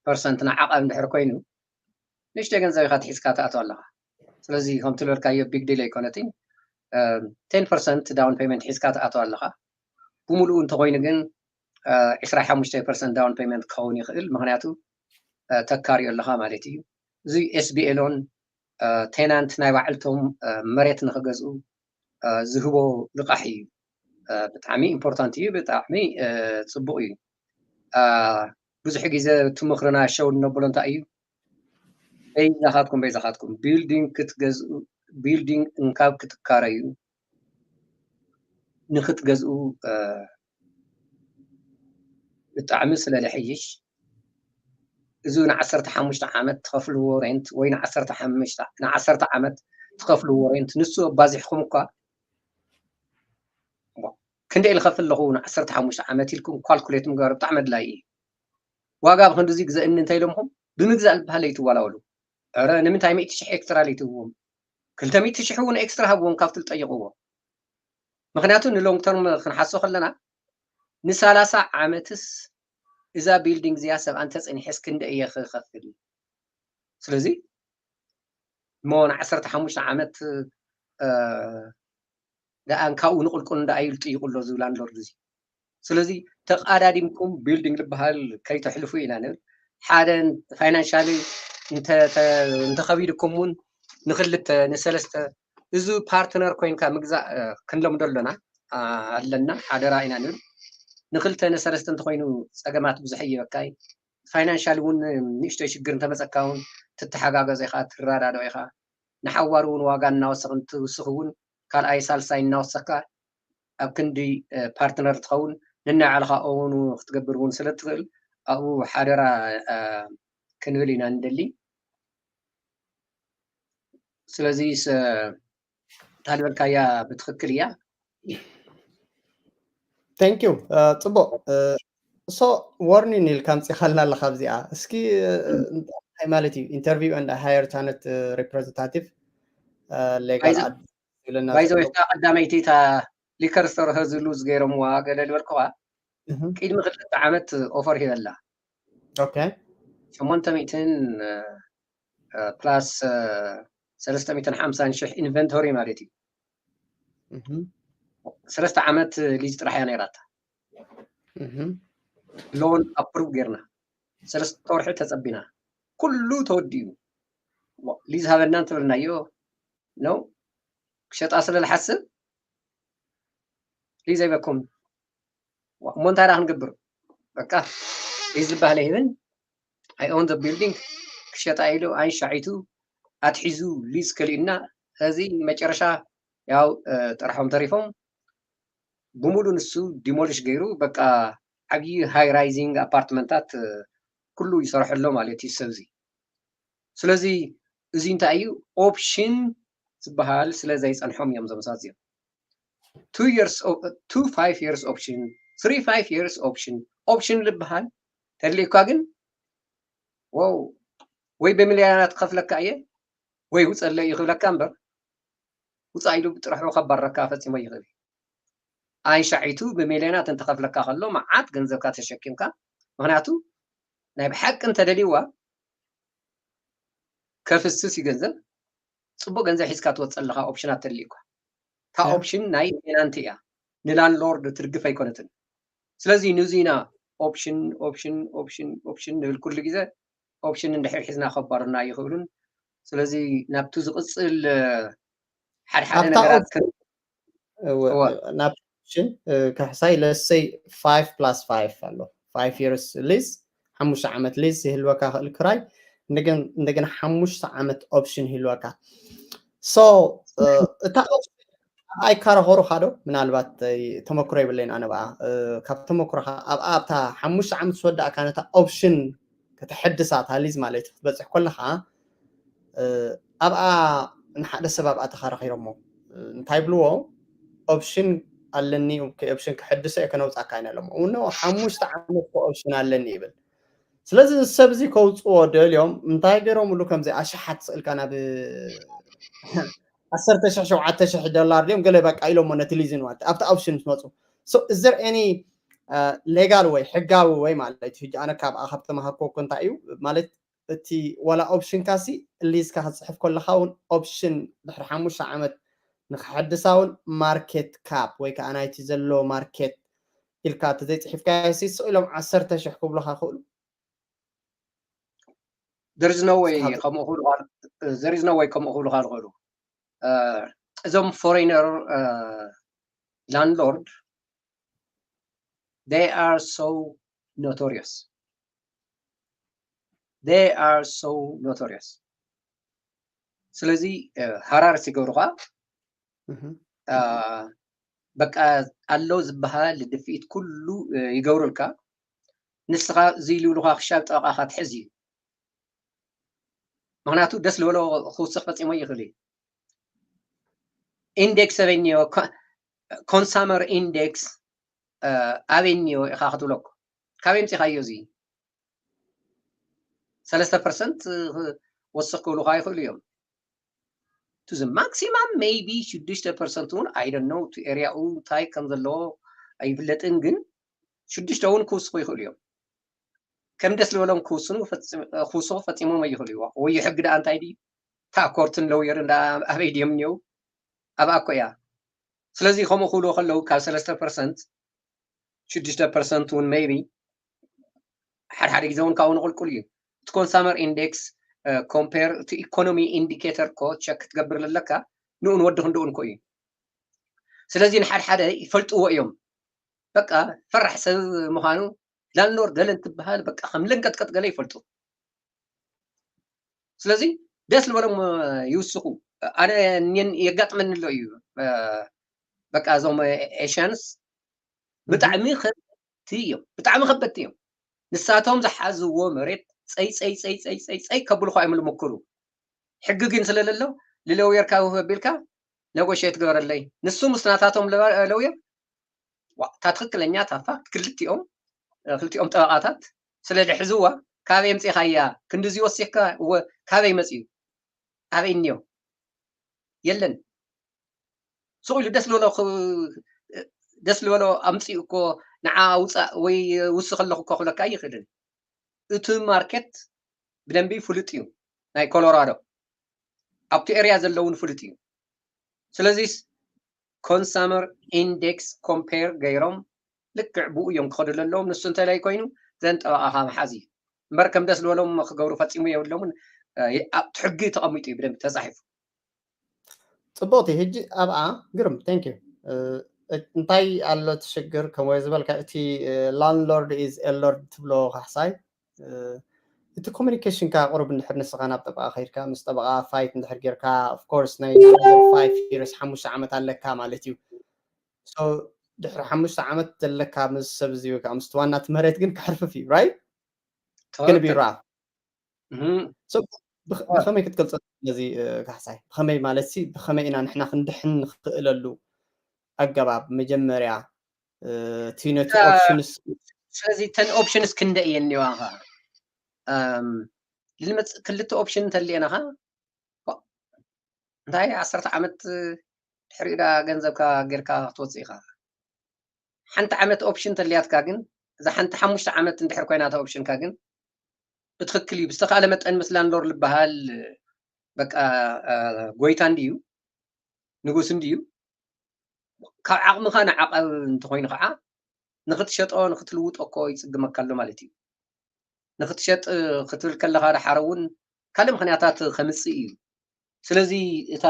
برسنت نعقل ندحر كوينو ليش تيغن زي خات حسكات اتولا ስለዚህ ከም ትልበርካዮ ቢግ ዲል ኣይኮነትን 10% ዳውን ፔመንት ሒዝካት ኣተው ኣለኻ ብሙሉእ እንተኮይኑ ግን 25% ዳውን ፔመንት ክኸውን ይኽእል ምክንያቱ ተካርዮ ኣለኻ ማለት እዩ እዚ SBA ሎን ቴናንት ናይ ባዕልቶም መሬት ንክገዝኡ ዝህቦ ልቃሕ እዩ ብጣዕሚ ኢምፖርታንት እዩ ብጣዕሚ ፅቡቅ እዩ ብዙሕ ግዜ ትምክርና ሸው ንነብሎ እንታይ እዩ بيزاخاتكم بيلدينج كتجزء بيلدينج انكاب كتكاريو نخت جزء بتعمل سلا لحيش زون 15 عامات تخفلوا رينت وين 15 عامات تخفلوا رينت نسو بازحكم كا كندي الخفل لهون 15 عامات لكم كالكوليت مقارب تعمد لاي واقع بخندو زيك زي ان انتي لهم بنجزء بهاليتو ولا ولو أرى نمتى 100 شح إكسترا ليتوهم كل 100 شح هون إكسترا هبون كافت الطيقوه مخناتو نلونج ترم خنحسو خلنا نسالاسا عامتس إذا بيلدينج زياسة أنتس إن حس كند أي خفل سلزي مون 15 عامت دا أنكاو نقول كون دا أيل يقول له زولان لوردزي سلزي تقاراديمكم بيلدينج لبهال كي تحلفوا إلى حدا فاينانشالي انت خبيركمون نخلت نسلست ازو بارتنر كوين كا مغزا كنلم دلنا علنا حدا راينا نل نخلت نسلست انت خوينو صقمات بزحيه بكاي فاينانشال ون نشتي شجر انت مسكاون تتحقاق زي خاطر رادا دويخا نحورون واغا نوسق انت وسخون قال اي سالساي نوسقا اب كندي بارتنر تخون ننا على اونو تقبرون سلتغل او حادرا كنولينا ندلي سلازي تالبركايا بتخكليا ثانك يو صبو سو warning الكام خلنا لخبزيا اسكي هاي مالتي انترفيو اند هاير كانت ريبريزنتاتيف ليجال بايزو يتا قداميتي تا ليكر ستور هزلوز غيرهم واغدل وركوا كيد مخلت عامت اوفر هيلا اوكي 800 بلاس 350 شح انفنتوري مالتي 3 عامات ليز طرح يعني راتا لون ابروف غيرنا 3 طرح تصبينا كله توديو ليز هابنا انتبلنا يو نو شط اصل الحسب ليز يبكم مونتا راح نقبر بقى ليز بهالهبن I own the building كشط ايلو اي شعيتو أتحزو ليز كلينا هذه مجرشة ياو طرحهم طريفهم بمولو نسو ديمولش غيرو بقى عبي هاي رايزنج ابارتمنتات كله يصرح له مالتي سبزي سلازي ازي انت ايو اوبشن تبهال سلازي يصنحهم يوم زمسازيو 2 years 2 5 years option 3 5 years option لبهال تليكا ግን واو ወይ በሚልዮናት ከፍለካ እየ ወይ ውፀለይ ይኽብለካ እምበር ውፃኢሉ ብጥራሑ ከባረካ ፈፂሞ ይኽእል ኣይሻዒቱ ብሚልዮናት እንተኸፍለካ ከሎ መዓት ገንዘብካ ተሸኪምካ ምክንያቱ ናይ ብሓቂ እንተደልይዋ ከፍስስ ይገንዘብ ፅቡቅ ገንዘብ ሒዝካ ትወፅለካ ኦፕሽናት ተድልይኳ እታ ኦፕሽን ናይ ቴናንቲ እያ ንላንድሎርድ ትርግፍ ኣይኮነትን ስለዚ ንዚና ኦፕሽን ንብል ኩሉ ግዜ ኦፕሽን እንድሕር ሒዝና ከባርና ይኽእሉን ስለዚ ናብቲ ዝቕፅል ሓደ ነገራት ናብ ኦፕሽን ካሕሳይ ለሰይ 5 plus 5 ኣሎ 5 years ሊዝ 5 ዓመት ሊዝ ይህልወካ ክእል ክራይ እንደገና 5 ዓመት ኦፕሽን ይህልወካ ሶ እታ ኣይ ካረኸሩ ካዶ ምናልባት ተመክሮ ይብለኝ ኣነ በኣ ካብ ተመክሮኻ ኣብታ 5 ዓመት ዝወዳእካ ነታ ኦፕሽን ከተሕድሳ ታሊዝ ማለት ክትበፅሕ ከለካ ኣብኣ ንሓደ ሰብ ኣብኣ ተኻረኺሮሞ እንታይ ብልዎ ኦፕሽን ኣለኒ ኦፕሽን ክሕድሰ እየ ከነውፃካ ኢና ኣለሞ እውኖ 5 ዓመት ኦፕሽን ኣለኒ ይብል ስለዚ ሰብ እዚ ከውፅዎ ደልዮም እንታይ ገይሮምሉ ከምዚ ኣሽሓት ስእልካ ናብ 10,000 $7,000 ድዮም ገለ በቃ ኢሎም ነቲ ሊዝን ማለት ኣብቲ ኦፕሽን ትመፁ so is there any legal way ሕጋዊ ወይ ማለት ሕጂ ኣነ ካብኣ ካብ ተማሃርኮ እንታይ እዩ ማለት እቲ ዋላ ኦፕሽን ካሲ ሊዝካ ክትፅሕፍ ከለካ እውን ኦፕሽን ድሕሪ 5 ዓመት ንክሕድሳ እውን ማርኬት ካፕ ወይ ከዓ ናይቲ ዘሎ ማርኬት ኢልካ ተዘይፅሒፍካ ሲ ኢሎም 10,000 ክብሉካ ክእሉ there is no way ከምኡ ክብሉካ ዝኽእሉ እዞም ፎሬነር landlord they are so notorious ስለዚ ሃራር ሲገብሩካ በቃ ኣለው ዝበሃል ድፊት ኩሉ ይገብሩልካ ንስኻ ዝይልብሉካ ክሻብ ጠበቃኻ ትሕዝ እዩ ምክንያቱ ደስ ዝበሎ ክውስኽ ፈፂሞ ይኽእል እዩ ኢንዴክስ ኣበኒዮ ኮንሳመር ኢንዴክስ ኣበኒዮ ኢኻ ክትብለኩ ካበይ ምፂኻዮ እዚ 3% ወስኽ ክብሉካ ይኽእሉ እዮም to the maximum maybe 6% እውን I don't know to area እንታይ ከም ዘለዎ ኣይፍለጥን ግን 6 እውን ክውስኹ ይኽእሉ እዮም ከም ደስ ዝበሎም ክውስኹ ፈፂሞም ይኽእሉ እዩ ወይ ሕጊ ዳ እንታይ ድዩ እታ ኮርትን ለውየር እንዳ ኣበይ ድዮም እኒአው ኣብኣ እኮ እያ ስለዚ ከምኡ ክብልዎ ከለዉ ካብ 3% 6% እውን ሜይቢ ሓደ ግዜ እውን ካብኡ ንቕልቁል እዩ እቲ ኮንሳመር ኢንዴክስ ኮምፔር እቲ ኢኮኖሚ ኢንዲኬተር ኮ ቸክ ክትገብር ዘለካ ንኡ ንወድኽ እንደኡ እንኮ እዩ ስለዚ ንሓደ ይፈልጥዎ እዮም በቃ ፈራሕ ሰብ ምዃኑ ላንድሎርድ ገለ እንትበሃል በቃ ከም ለንቀጥቀጥ ገለ ይፈልጡ ስለዚ ደስ ዝበሎም ይውስኹ ኣነ የጋጥመኒ ኣሎ እዩ በቃ እዞም ኤሽያንስ ብጣዕሚ ከበድቲ እዮም ንሳቶም ዝሓዝዎ መሬት ፀይ ከብልኳ እዮም ዝምክሩ ሕጊ ግን ስለለሎ ንለውየርካ ውህቢልካ ነጎሸት ገበረለይ ንሱ ምስ ናታቶም ለውየር እታ ትክክለኛ ታፋክት ክልቲኦም ጠበቃታት ስለ ድሕዝዋ ካበይ ምፂኻያ ክንዲዚ ወሲኽካ ካበይ መፅዩ ኣበይ እኒኦ የለን ስቑኢሉ ደስ ዝበሎ ኣምፂኡ እኮ ንዓ ውፃእ ወይ ውስኽ ኣለኹ እኮ ክብለካ ይኽእልን እቲ ማርኬት ብደንቢ ፍሉጥ እዩ ናይ ኮሎራዶ ኣብቲ ኤርያ ዘለውን ፍሉጥ እዩ ስለዚ ኮንሳመር ኢንዴክስ ኮምፔር ገይሮም ልክዕ ብኡ እዮም ክኸዱ ዘለዎም ንሱ እንተላይ ኮይኑ ዘን ጠበቃኻ መሓዝ እዩ እምበር ከም ደስ ዝበሎም ክገብሩ ፈፂሙ የብሎምን ኣብቲ ሕጊ ተቐሚጡ እዩ ብደንቢ ተፃሒፉ ፅቡቕቲ ሕጂ ኣብኣ ግርም ታንክ ዩ እንታይ ኣሎ ትሽግር ከምወይ ዝበልካ እቲ ላንድሎርድ ኢዝ ኤሎርድ ትብሎ ካሕሳይ እቲ ኮሚኒኬሽንካ ቁርብ እንድሕር ንስኻ ናብ ጠበቃ ከይድካ ምስ ጠበቃ ፋይት እንድሕር ጌርካ ኦፍኮርስ ናይ 5 years 5 ዓመት ኣለካ ማለት እዩ ድሕሪ 5 ዓመት ዘለካ ምስ ሰብ እዚ ወይ ከዓ ምስ ዋናት መሬት ግን ክሕርፍፍ እዩ right gonna be rough so بخمي كتقلص الذي كحساي بخمي مالتي بخمي إن نحن خندحن نخللو أجاباب مجمريا تينت اوبشنز ስለዚህ ተን ኦፕሽንስ ክንደይ የኒዋኻ ልመፅ ክልተ ኦፕሽን ተልየናኻ እንታይ 10 ዓመት ድሕሪዳ ገንዘብካ ጌርካ ክትወፅእ ኢኻ ሓንቲ ዓመት ኦፕሽን ተልያትካ ግን እዛ ሓንቲ 5 ዓመት እንድሕር ኮይናታ ኦፕሽንካ ግን بتخكلي بستخدم متن مثلا لور البهال بقى غويتان ديو نغوسن ديو كاب عقم خان عقل انت خوين خا نختشطو نختلوط اكو يصقمكالو مالتي نختشط ختل كلها حرون كل مخنياتات خمسي እዩ ስለዚህ እታ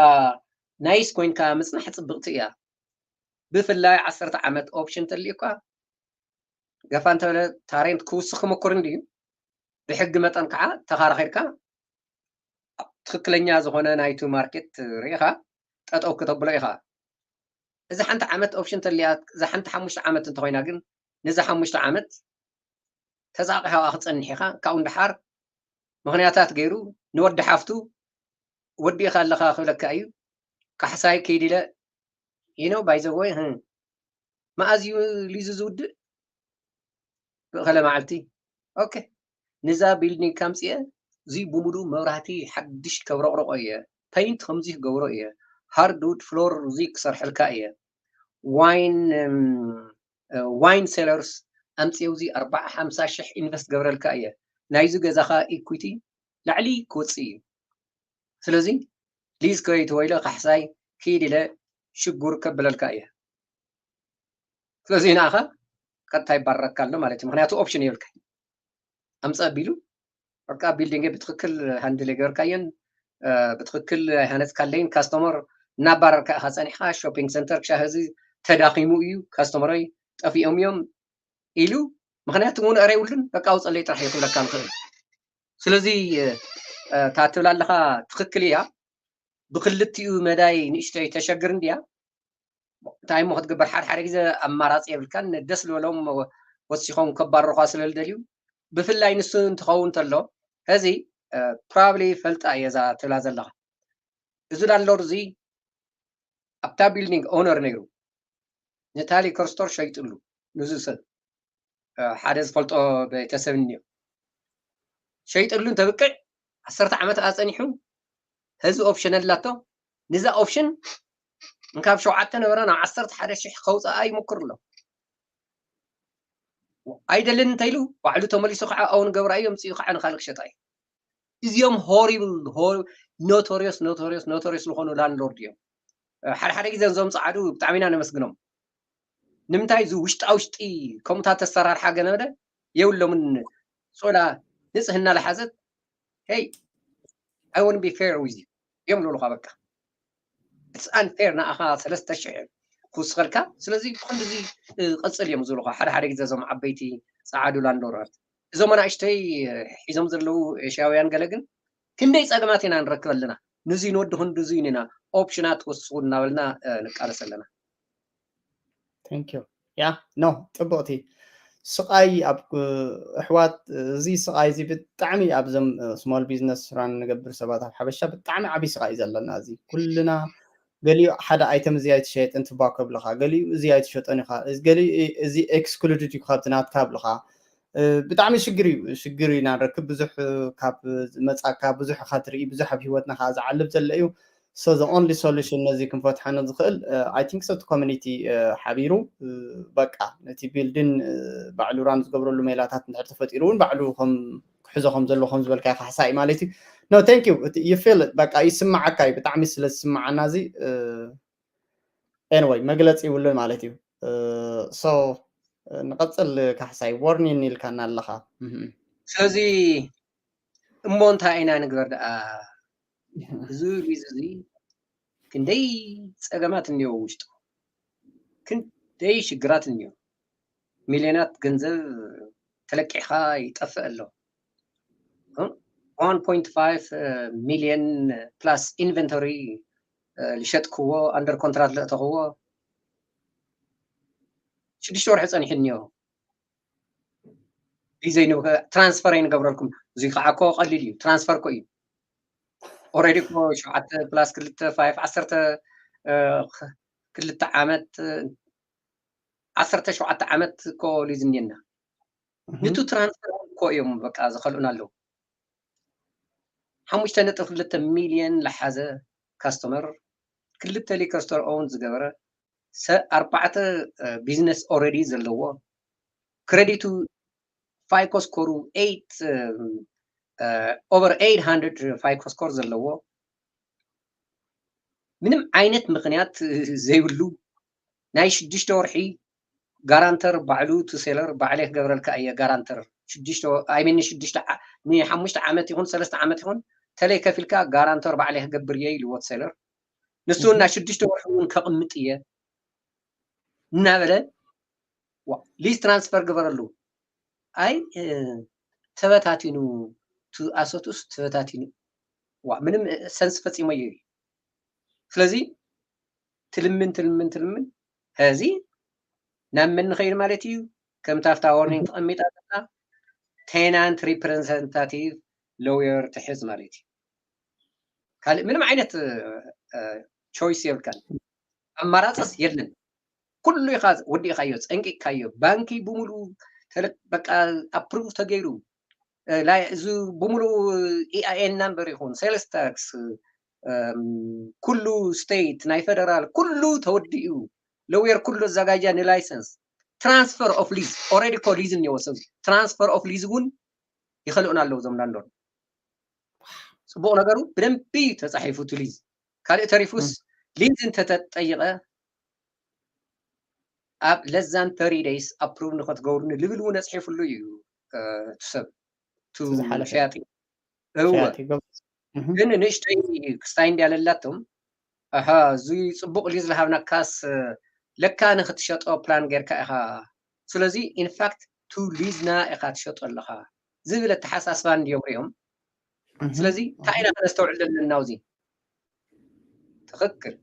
ናይስ ኮይንካ መጽናሕ ጽብቕቲ እያ ብፍላይ 10 ዓመት ኦፕሽን ተልይካ ገፋን ተለ ታሬንት ክውስኽ ክመክር እንዲዩ بحق متن كعا تخارخيركا تخكلنيا زخونه نايتو ماركت ريخا تطو كتبلو إيخا إذا حنت عمت أوبشن تليات إذا حنت 5 عمت انت خوينا كن نزا 5 عمت تزاقها واخد صنحيخا كاون دحار مغنياتات غيرو نود حافتو ودي خلخا خلك ايو كحساي كيدي لا you know by the way ما ازيو ليزو زود خلا معلتي اوكي نزا بيلدينج كامسيه زي بومودو مبراتي حدش كبرقرق ايه بينت خمزي غورو ايه هاردوود فلور زي كسر حلكا ايه واين سيلرز امسيو زي 450 شح انفست غبرلكا ايه نايزو غزاخا ايكويتي لعلي كوصي سلازي ليز كويت ويلا قحساي كيدي لا شغور كبللكا ايه سلازي ناخا كتاي بركالو مالتي مخنياتو اوبشن يلكا أمسا بيلو بقى بيلدينج بتخكل هاندل جركاين بتخكل هانت كالين كاستمر نبر كحسن حا شوبينج سنتر كشهزي تداقيمو يو كاستمراي طفي يوم إلو مخنيات مون أريولن بقى أوصل راح يقول لك كان خير سلزي تعتبر لها تخكليها بخلتيو مداي نشتري تشجرن ديا تايم واحد قبل حار إذا أمارات يبل كان دسل ولهم وسيخون كبار رخاص للدليو بفلاي نسون تخون تلو هذه probably فلت أيزا تلازل لها إذا اللور زي أبتا بيلدينج أونر نيرو نتالي كرستور شيء تقولو نزوسد حادث فلتو بتسمنيو شيء تقولو أنت بكر 10 عمت أسانيحو هذا أوبشن اللاتو نزا أوبشن نكاب شو عتنا ورانا 10 حادث شيء خوص أي مكر له አይደለን እንተይሉ ባዕሉ ተመሊሱ ከዓ አውን ገብራዮም ጽዩ ከዓ ንኻልክ ሸጣይ እዚኦም ሆሪብል ኖቶሪየስ ዝኾኑ ላንድሎርድ እዮም ሓደ ግዜ ዞም ጻዕዱ ብጣዕሚና ነመስግኖም ንምንታይ ዙ ውሽጢ ኮምታት ተሰራርሓ ገነደ የብሎምን ጾላ ንጽህና ለሓዘት ሄይ I want to be fair with you يملو لها بقى it's unfair ناخا 3000 كوسخلكا سلازي بخند زي قصل يم زلوخا حدا ግዜ ዞም ዓበይቲ ጻዓዱ ላንዶራት እዞም ኣናእሽተይ ሒዞም ዘለዉ ኤሽያውያን ገለግን ክንደይ ጸገማት ኢና ንረክብ ኣለና ንዙ ንወድኹን ድዙ ኢና ኦፕሽናት ወስኹ እናበልና ንቃለስ ኣለና ثانك يو يا نو ጥቡቕቲ ስቃይ ኣብ ኣሕዋት እዚ ስቃይ እዚ ብጣዕሚ ኣብዞም ስሞል ቢዝነስ ራን ንገብር ሰባት ኣብ ሓበሻ ብጣዕሚ ዓብይ ስቃይ ዘለና እዚ ኩልና ገሊኡ ሓደ ኣይተም እዚ ኣይትሸጥ እንትባኮ ብለኻ ገሊኡ እዚ ኣይትሸጠን ኢኻ ገሊኡ እዚ ኤክስክሉድድ እዩ ካብቲ ናትካ ብለኻ ብጣዕሚ ሽግር ኢና ንረክብ ብዙሕ ካብ መጻካ ብዙሕ ካ ትርኢ ብዙሕ ኣብ ሂወትና ከዓ ዝዓልብ ዘሎ እዩ so the only solution ነዚ ክንፈትሓነ ዝኽእል I think so to community ሓቢሩ በቃ ነቲ ቢልድን ባዕሉ ራን ዝገብረሉ ሜላታት እንድሕር ተፈጢሩ እውን ባዕሉ ከም ክሕዞ ከም ዘሎ ከም ዝበልካ ሓሳይ ማለት እዩ no thank you you feel it በቃ ይስማዓካ እዩ ብጣዕሚ ስለ ዝስማዓና እዚ anyway መግለፂ ይብሉን ማለት እዩ so ንቐፅል ካሕሳይ warning ኢልካና ኣለኻ ስለዚ እሞ እንታይ ኢና ንግበር ደኣ እዚ ቢዝነስ ክንደይ ጸገማት እንየው ውሽጡ ክንደይ ሽግራት እንየው ሚልዮናት ገንዘብ ተለቂሕኻ ይጠፍእ ኣሎ 1.5 ሚሊዮን ፕላስ ኢንቨንቶሪ ልሸጥክዎ ኣንደር ኮንትራት ለእተኽዎ 6 ወርሒ ፀኒሕኒዮ ዲዛይን ትራንስፈር ይንገብረልኩም እዙይ ከዓ ኮ ቀሊል እዩ ትራንስፈር ኮ እዩ ኦልሬዲ ኮ 7 ፕላስ 2 5 10 ዓመት 17 ዓመት ኮ ሊዝኒና ንቱ ትራንስፈር ኮ እዮም በቃ ዝኸልኡና ኣለዉ 5.2 ሚልዮን ዝሓዘ ካስተመር ክልተ ሊከር ስቶር ኦውን ዝገበረ 4 ቢዝነስ ኦልሬዲ ዘለዎ ክሬዲቱ ፋይኮ ስኮሩ 8 over 800 ፋይኮ ስኮር ዘለዎ ምንም ዓይነት ምክንያት ዘይብሉ ናይ 6 ወርሒ ጋራንተር ባዕሉ ቱ ሴለር ባዕለይ ክገብረልካ እየ ጋራንተር 6 አይ ሚን 6 ን5 ዓመት ይኹን 3 ዓመት ይኹን ተለይ ከፊልካ ጋራንተር ባዕለይ ክገብር እየ ኢልዎ ሴለር ንሱ እና 6 ወርሒ እውን ከቕምጥ እየ እናበለ ሊዝ ትራንስፈር ግበረሉ አይ ተበታቲኑ ቱ አሶቱስ ተበታቲኑ ምንም ሰንስ ፈፂሞ እዩ ስለዚ ትልምን ህዚ ናብ ምን ንኸይድ ማለት እዩ ከም ታፍታ ዋርኒንግ ተቐሚጣ ዘላ ቴናንት ሪፕሬዘንታቲቭ ሎየር ትሕዝ ማለት እዩ ካልእ ምንም ዓይነት ቾይስ የብልካን ኣማራፅስ የለን ኩሉ ኢኻ ወዲእኻዮ ፀንቂቕካዮ ባንኪ ብምሉእ በቃ ኣፕሩቭ ተገይሩ እዚ ብምሉእ ኢአይኤን ናምበር ይኹን ሴልስ ታክስ ኩሉ ስቴት ናይ ፌደራል ኩሉ ተወዲኡ ሎየር ኩሉ ዘጋጃ ንላይሰንስ ትራንስፈር ኦፍ ሊዝ ኦልሬዲ ኮ ሊዝ እኒወሰብ ትራንስፈር ኦፍ ሊዝ እውን ይኸልኡና ኣለዉ ዞም ላንዶር ፅቡቕ ነገሩ ብደንቢ ተፃሒፉ ቱ ሊዝ ካልእ ተሪፉስ ሊዝ እንተተጠይቐ ኣብ ለዛን 30 days ኣፕሩቭ ንኸትገብሩኒ ልብል እውን ኣፅሒፉሉ እዩ ትሰብ ቱ ሸያጢ ግን ንእሽተይ ክስታይ እንዲያለላቶም ኣሃ እዙይ ፅቡቕ ሊዝ ዝሃብናካስ ለካ ንኽትሸጦ ፕላን ጌርካ ኢኻ ስለዚ ኢንፋክት ቱ ሊዝና ኢኻ ትሸጦ ኣለኻ ዝብል ኣተሓሳስባ እንዲዮም ሪኦም ስለዚ እንታይ ኢና ክነስተውዕል ዘለና ውዚ ትኽክል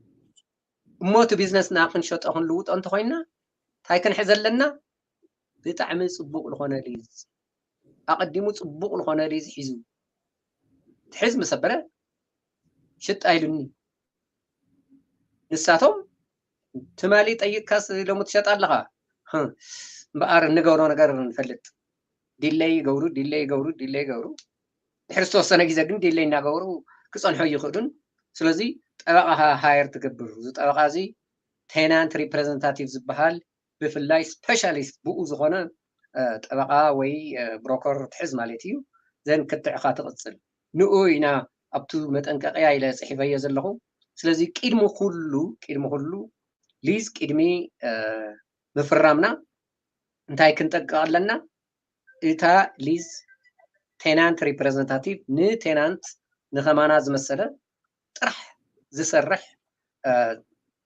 እሞ እቲ ቢዝነስና ክንሸጦ ክንልውጦ እንተኮይንና እንታይ ክንሕዝ ኣለና ብጣዕሚ ፅቡቕ ዝኾነ ሊዝ ኣቐዲሙ ፅቡቕ ዝኾነ ሊዝ ሒዙ ትሕዝ መሰበረ ሽጥ ኣይሉኒ ንሳቶም ትማሊ ጠይቅካስ ሎሚ ትሸጥ ኣለኻ እምበኣር እንገብሮ ነገር ንፈልጥ ዲለይ ይገብሩ ድሕሪ ዝተወሰነ ግዜ ግን ዲለይ እናገብሩ ክፀንሑ ይኽእሉን ስለዚ ጠበቓ ሃየር ትገብር እዚ ጠበቓ እዚ ቴናንት ሪፕሬዘንታቲቭ ዝበሃል ብፍላይ ስፔሻሊስት ብኡ ዝኾነ ጠበቓ ወይ ብሮከር ትሕዝ ማለት እዩ ዘን ክትዕኻ ትቕፅል ንኡ ኢና ኣብቱ መጠንቀቕያ ኢለ ፅሒፈዮ ዘለኹ ስለዚ ቅድሚ ኩሉ ሊዝ ቅድሚ ምፍራምና እንታይ ክንጠንቀቕ ኣለና እታ ሊዝ ቴናንት ሪፕሬዘንታቲቭ ንቴናንት ንኸማና ዝመሰለ ጥራሕ ዝሰርሕ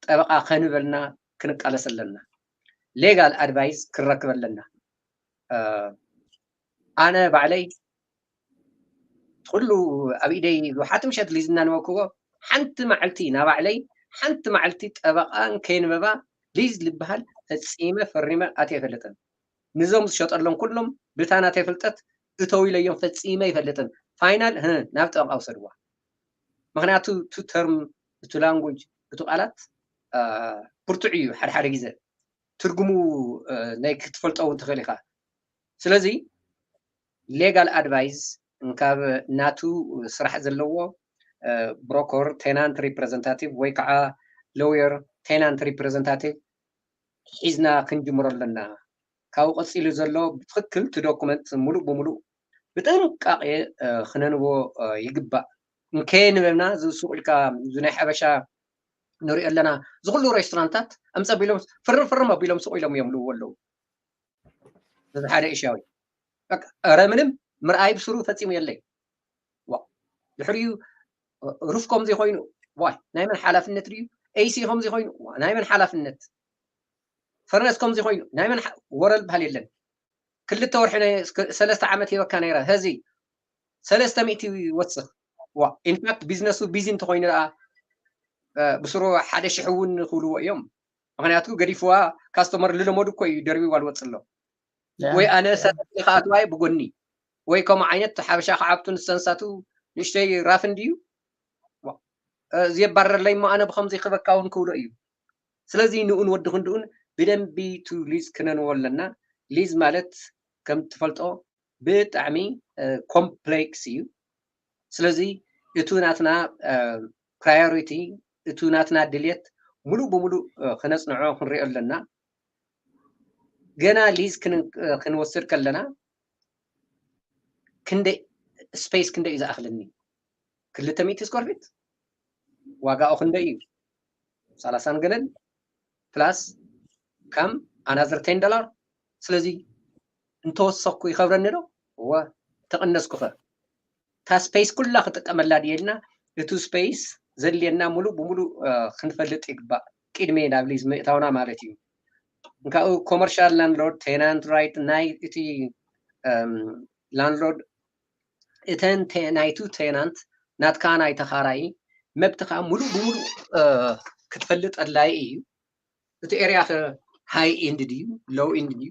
ጠበቓ ከንበልና ክንቃለስ ኣለና ሌጋል ኣድቫይስ ክንረክብ ኣለና ኣነ ባዕለይ ኩሉ ኣብ ኢደይ ሓንቲ ምሸት ሊዝና ንወክቦ ሓንቲ መዓልቲ ናባዕለይ ሓንቲ መዓልቲ ጠበቓን ከይንበባ ሊዝ ዝበሃል ፈፂመ ፈሪመ ኣትየ ኣይፈልጥን ንዞም ዝሸጠሎም ኩሎም ብታ ናተይ ፍልጠት እተው ኢለዮም ፈፂመ ኣይፈልጥን ፋይናል ናብ ጠበቓ ውሰድዋ ምክንያቱ ቱ ተርም እቲ ላንጉጅ እቲ ቃላት ብርቱዕ እዩ ሓደሓደ ግዜ ትርጉሙ ናይ ክትፈልጦ እውን ትኽእል ኢኻ ስለዚ ሌጋል ኣድቫይስ ካብ ናቱ ስራሕ ዘለዎ ብሮከር ቴናንት ሪፕሬዘንታቲቭ ወይ ከዓ ሎየር ቴናንት ሪፕሬዘንታቲቭ ሒዝና ክንጅምሮ ኣለና ካብኡ ቀፂሉ ዘሎ ብትክክል እቲ ዶኩመንት ሙሉእ ብምሉእ ብጥንቃቄ ክነንቦ ይግባእ ንከይንበብና ዝሱቅ ኢልካ እዚ ናይ ሓበሻ ንሪኦ ኣለና ዝኩሉ ሬስቶራንታት ኣምፀ ኣቢሎም ፍርም ኣቢሎም ሱቅ ኢሎም እዮም ልውዎ ኣለዉ እዚ ሓደ እሻዊ ኧረ ምንም ምርኣይ ብስሩ ፈፂሙ የለይ ድሕሪኡ ሩፍ ከምዚ ኮይኑ ዋይ ናይ መን ሓላፍነት ድዩ ኤሲ ከምዚ ኮይኑ ናይ መን ሓላፍነት ፈርነስ ከምዚ ኮይኑ ናይ መን ወረል በሃል የለን ክልተ ወርሒ 3 ዓመት ሂበካ ነይረ ህዚ 300 ይወፅኽ ኢንፋክት ቢዝነሱ ቢዚ እንተኮይኑ ደኣ ብስሩ 1,000 እውን ክብልዎ እዮም ምክንያቱ ገዲፍዋ ካስተመር ልለመዱ እኮ እዩ ደርቢዋ ልወፅእ ኣሎ ወይ ኣነ ሰራሕተኛ ከኣትዋይ ብጎኒ ወይ ከምኡ ዓይነት ሓበሻ ከዓብቱ ንሰንሳቱ ንእሽተይ ራፍ እንድዩ ዘየባረረለይ ሞ ኣነ ብከምዚ ክበካ እውን ክብሎ እዩ ስለዚ ንኡ ንወዲ ክንድኡን ብደንቢ ቱ ሊዝ ክነንዎ ኣለና ሊዝ ማለት ከም ትፈልጦ ብጣዕሚ ኮምፕሌክስ እዩ ስለዚ እቱ ናትና ፕራዮሪቲ እቱ ናትና ድልየት ሙሉእ ብሙሉእ ክነፅንዖ ክንሪኦ ኣለና ገና ሊዝ ክንወስድ ከለና ክንደይ ስፔስ ክንደይ እዩ ዝኣክለኒ 200 ስኩዌር ፊት ዋጋኡ ክንደይ እዩ 30 ገለን ፕላስ ከም ኣናዘር $10 ስለዚ እንተወሰኩ ይኸብረኒ ዶ እወ ተቐነስኩ ኸ تا سبيس كلها خطقمላ ديلنا እቱ ስፔስ ዘልየና ሙሉ ብሙሉ ክንፈልጥ ይግባእ ቅድሜ ናብ ሊዝ ምእታውና ማለት እዩ እንካኡ ኮመርሻል ላንድሎርድ ቴናንት ራይት ናይ እቲ ላንድሎርድ እተን ናይቱ ቴናንት ናትካ ናይ ተኻራይ መብትኻ ሙሉ ብሙሉ ክትፈልጥ ኣድላይ እዩ እቲ ኤሪያ ሃይ ኤንድ ድዩ ሎው ኤንድ ድዩ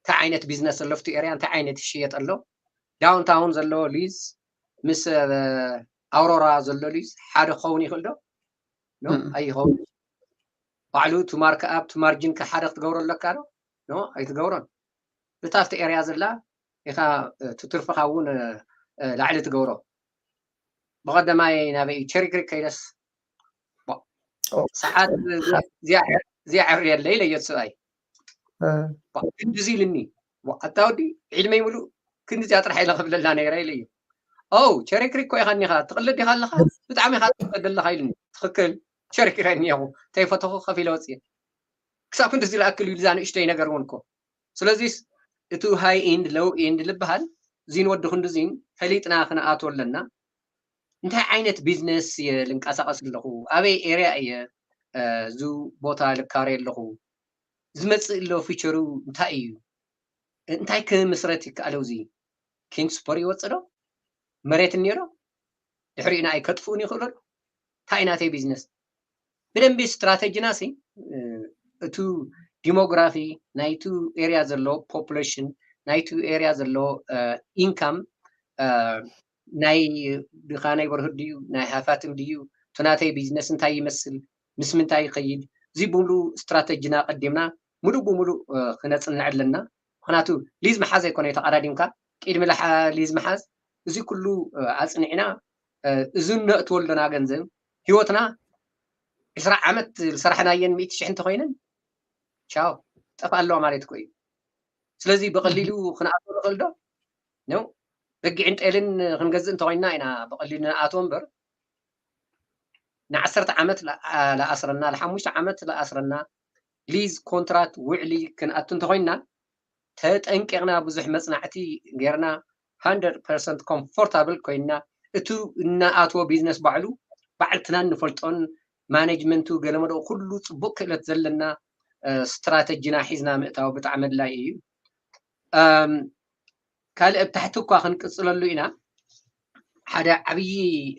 እንታይ ዓይነት ቢዝነስ ኣሎ እቲ ኤሪያ እንታይ ዓይነት ይሽየጥ ኣሎ ዳውንታውን ዘሎ ሊዝ ምስ ኣውሮራ ዘሎ ሊዝ ሓደ ክኸውን ይኽእል ዶ ኖ ኣይኸውን ባዕሉ ቱ ማርክ ኣፕ ቱ ማርጂን ሓደ ክትገብሮ ኣለካ ዶ ኖ ኣይትገብሮን ብታፍቲ ኤሪያ ዘላ ኢኻ ትትርፍኻ እውን ላዕሊ ትገብሮ بقدماي نبي شركة كيدس ساعات زيعر الليلة يتسوي كنت زيلني وأتاودي علمي ملو كنت زياتر حيلا قبل الله نيري لي أو شركة كوي خاني خا تقلد دي خالها بتعمي خا تقلد الله خايلني تخكل شركة خاني هو تيفتحو خفي لوتسي كسا كنت زيل أكل يلزان إشتي نقرونكو سلازيس إتو هاي إند لو إند لبهال زين ودخن زين فليتنا خنا آتول لنا እንታይ ዓይነት ቢዝነስ ልንቀሳቀስ ኣለኹ ኣበይ ኤሪያ እየ ዙ ቦታ ልካረ ኣለኹ ዝመፅእ ኣሎ ፊቸሩ እንታይ እዩ እንታይ ክምስረት ይከኣለው እዚ ኪንግስፖር ይወፅእ ዶ መሬት እኒሮ ድሕሪኡና ኣይከጥፍኡን ይኽእሉ እንታይ ናተይ ቢዝነስ ብደንቢ ስትራቴጂና ሲ እቱ ዲሞግራፊ ናይቱ ኤሪያ ዘሎ ፖፑሌሽን ናይቱ ኤሪያ ዘሎ ኢንካም ናይ ድኻናይ በርህድ ድዩ ናይ ሃፋትም ድዩ ትናተይ ቢዝነስ እንታይ ይመስል ምስ ምንታይ ይኸይድ እዚ ብሙሉ ስትራቴጂና ቀዲምና ሙሉ ብሙሉ ክነፅንዕ ኣለና ምክንያቱ ሊዝ መሓዝ ኣይኮነ ተቀዳዲምካ ቅድሚ ሊዝ መሓዝ እዚ ኩሉ ኣፅኒዕና እዚ ነእትወለና ገንዘብ ሂወትና 20 ዓመት ዝሰራሕናየን 100,000 እንተኮይነን ቻው ጠፋ ኣለዋ ማለት ኮይ ስለዚ በቀሊሉ ክነኣትወ ንኽእል ዶ ነው رجعين تقلن خنجز أنت وينا إنا بقلنا أتومبر نعسرت عمت لا أسرنا لحموش عمت لا أسرنا ليز كونترات وعلي كن أنت وينا تهت أنكرنا بزح مصنعتي غيرنا 100% comfortable كوينا أتو إن أتو بيزنس بعلو بعلتنا نفلتون مانجمنتو قلمرو كله بوك لتزلنا استراتيجينا حيزنا مئتاو بتعمل لا إيه كال ابتحتو كوا خنقصللو إنا حدا عبي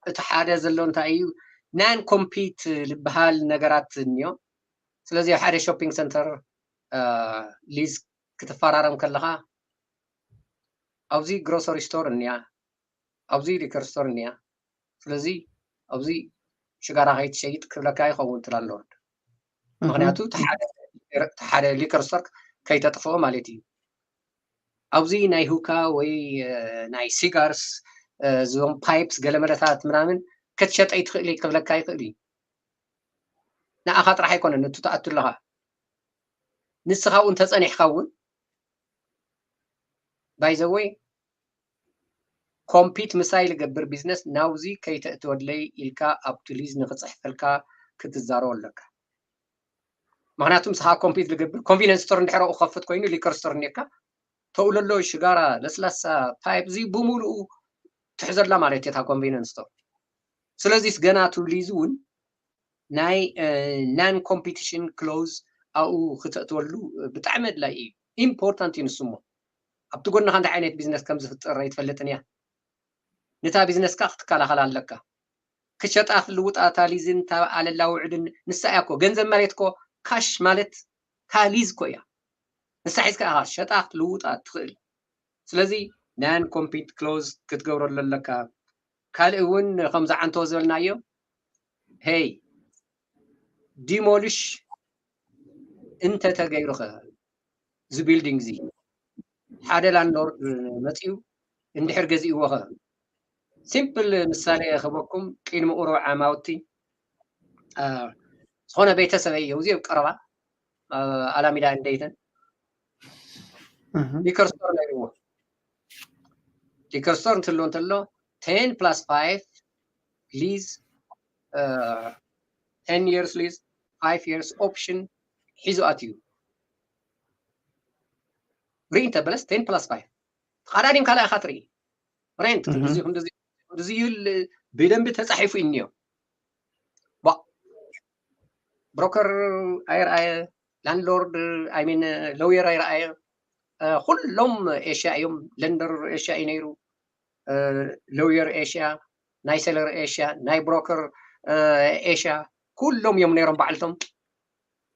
اتحادا زلون تايو نان كومبيت لبهال نغرات نيو سلازي حدا شوبينج سنتر ليز كتفارارم كلها اوزي غروسري ستور نيا اوزي ليكر ستور نيا سلازي اوزي شغارا هيت شيت كلكاي خون تلالون مغنياتو تحادا ليكر ستور كي تطفو مالتي أوزي ناي هوكا وي ناي سيجارس زوم بايبس قلمرتات منامن كتشت أي تخلي قبلك كاي خلي نا أخاطر حيكون إنه تتأتل لها نسخة وأنت تصنع خون باي ذا واي كومبيت مسايل قبر بيزنس ناوزي كي تأتود لي إلكا أبتليز نقصح فلكا كتزارو لك معناتهم سها كومبيت لقبر كونفيننس ستور نحرق وخفت كوينو ليكر ستور نيكا تقول له شجارة لسلسة بايب زي بمولو تحزر لا مالتي تا كونفيننس ستور سلازيس جنا توليزون ناي نان كومبيتيشن كلوز او خطأتولو بتعمد لا ايه امبورتانت ينسمو ابتقولنا خاند عينيت بيزنس كم زفت الرأي تفلتنيا نتا بيزنس كاخت كالا خلال لك كشطاف لوطا تاليزن تا على لاوعدن نساياكو ገንዘብ ማለትኮ ካሽ ማለት ካሊዝ ኮያ ንሳሒዝካ شطاف لوطا ትኽእል ስለዚ ናን ኮምፒት ክሎዝ ክትገብረሉ ኣለካ ካልእ እውን ከምዛ ዓንቶ ዝበልናዮ ሄይ ዲሞሊሽ انت ተገይሩኸ ዚ ቢልዲንግ ዚ ሓደ ላንድሎርድ መፅኡ እንድሕር ገዚእዎኸ ሲምፕል ምሳሌ ክበኩም ቅድሚ ቁሩብ ዓማውቲ ዝኾነ ቤተሰብ እየ ውዚ ቀረባ ኣላሚዳ እንደይተን ሊከርስቶር ነይርዎ ሊከርስቶር እንትሎ 10 plus 5 ሊዝ 10 years ሊዝ 5 years option ሒዙ ኣትዩ رينت بلس 10 plus 5 قرارين كلا خاطري رينت كندزي بدنب تصحيفو انيو با بروكر اي لاندلورد اي مين لوير اي كلهم اشياء يوم لندر اشياء نيرو لوير اشياء ناي سيلر اشياء ناي بروكر اشياء كلهم يوم نيرم بعلتهم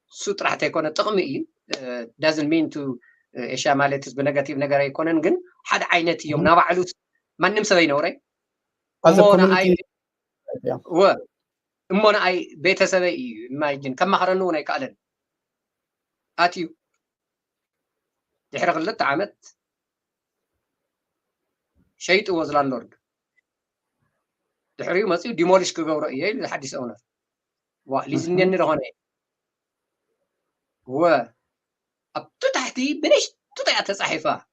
سوت راح تكون تقمي doesn't mean to إيش عملت بنيجاتيف نجاري يكونن جن حد عينتي يوم نبعلوت ما نمسى بينوري أمونا أي و أمونا أي بيت سبي ما يجن كم مهرنون أي كألن أتيو تحرق اللي تعمت شيء تو وزلان لورد تحريو مسيو ديموليش كجورا إيه لحد يسأونا وليزني نرهونه و أبتو تحتي بنش تطيع تصحيفة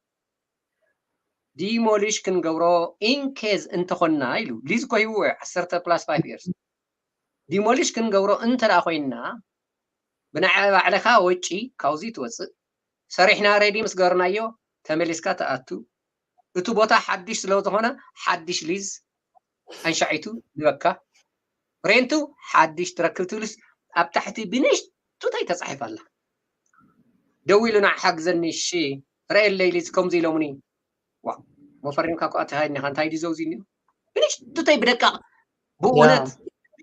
ديموليش كنقورو إن كيز انت خلنا إلو ليز كوي هو 10 plus 5 years ديموليش كنقورو انت راخوينا بنعب عليها وجي كاوزي توصل سريحنا ريدي مسقرنا يو تمليسكا تأتو اتو بوتا حدش سلو تهونا حدش ليز انشعيتو لبكا رينتو حدش تركبتو لس أبتحتي بنش تطيع تصحيفة الله دويلنا حجزني الشيء رأي الليل كم زي لومني وا مفرين كاكو أتهاي نخان تايدي زوزيني بنيش تطي بدكا بونت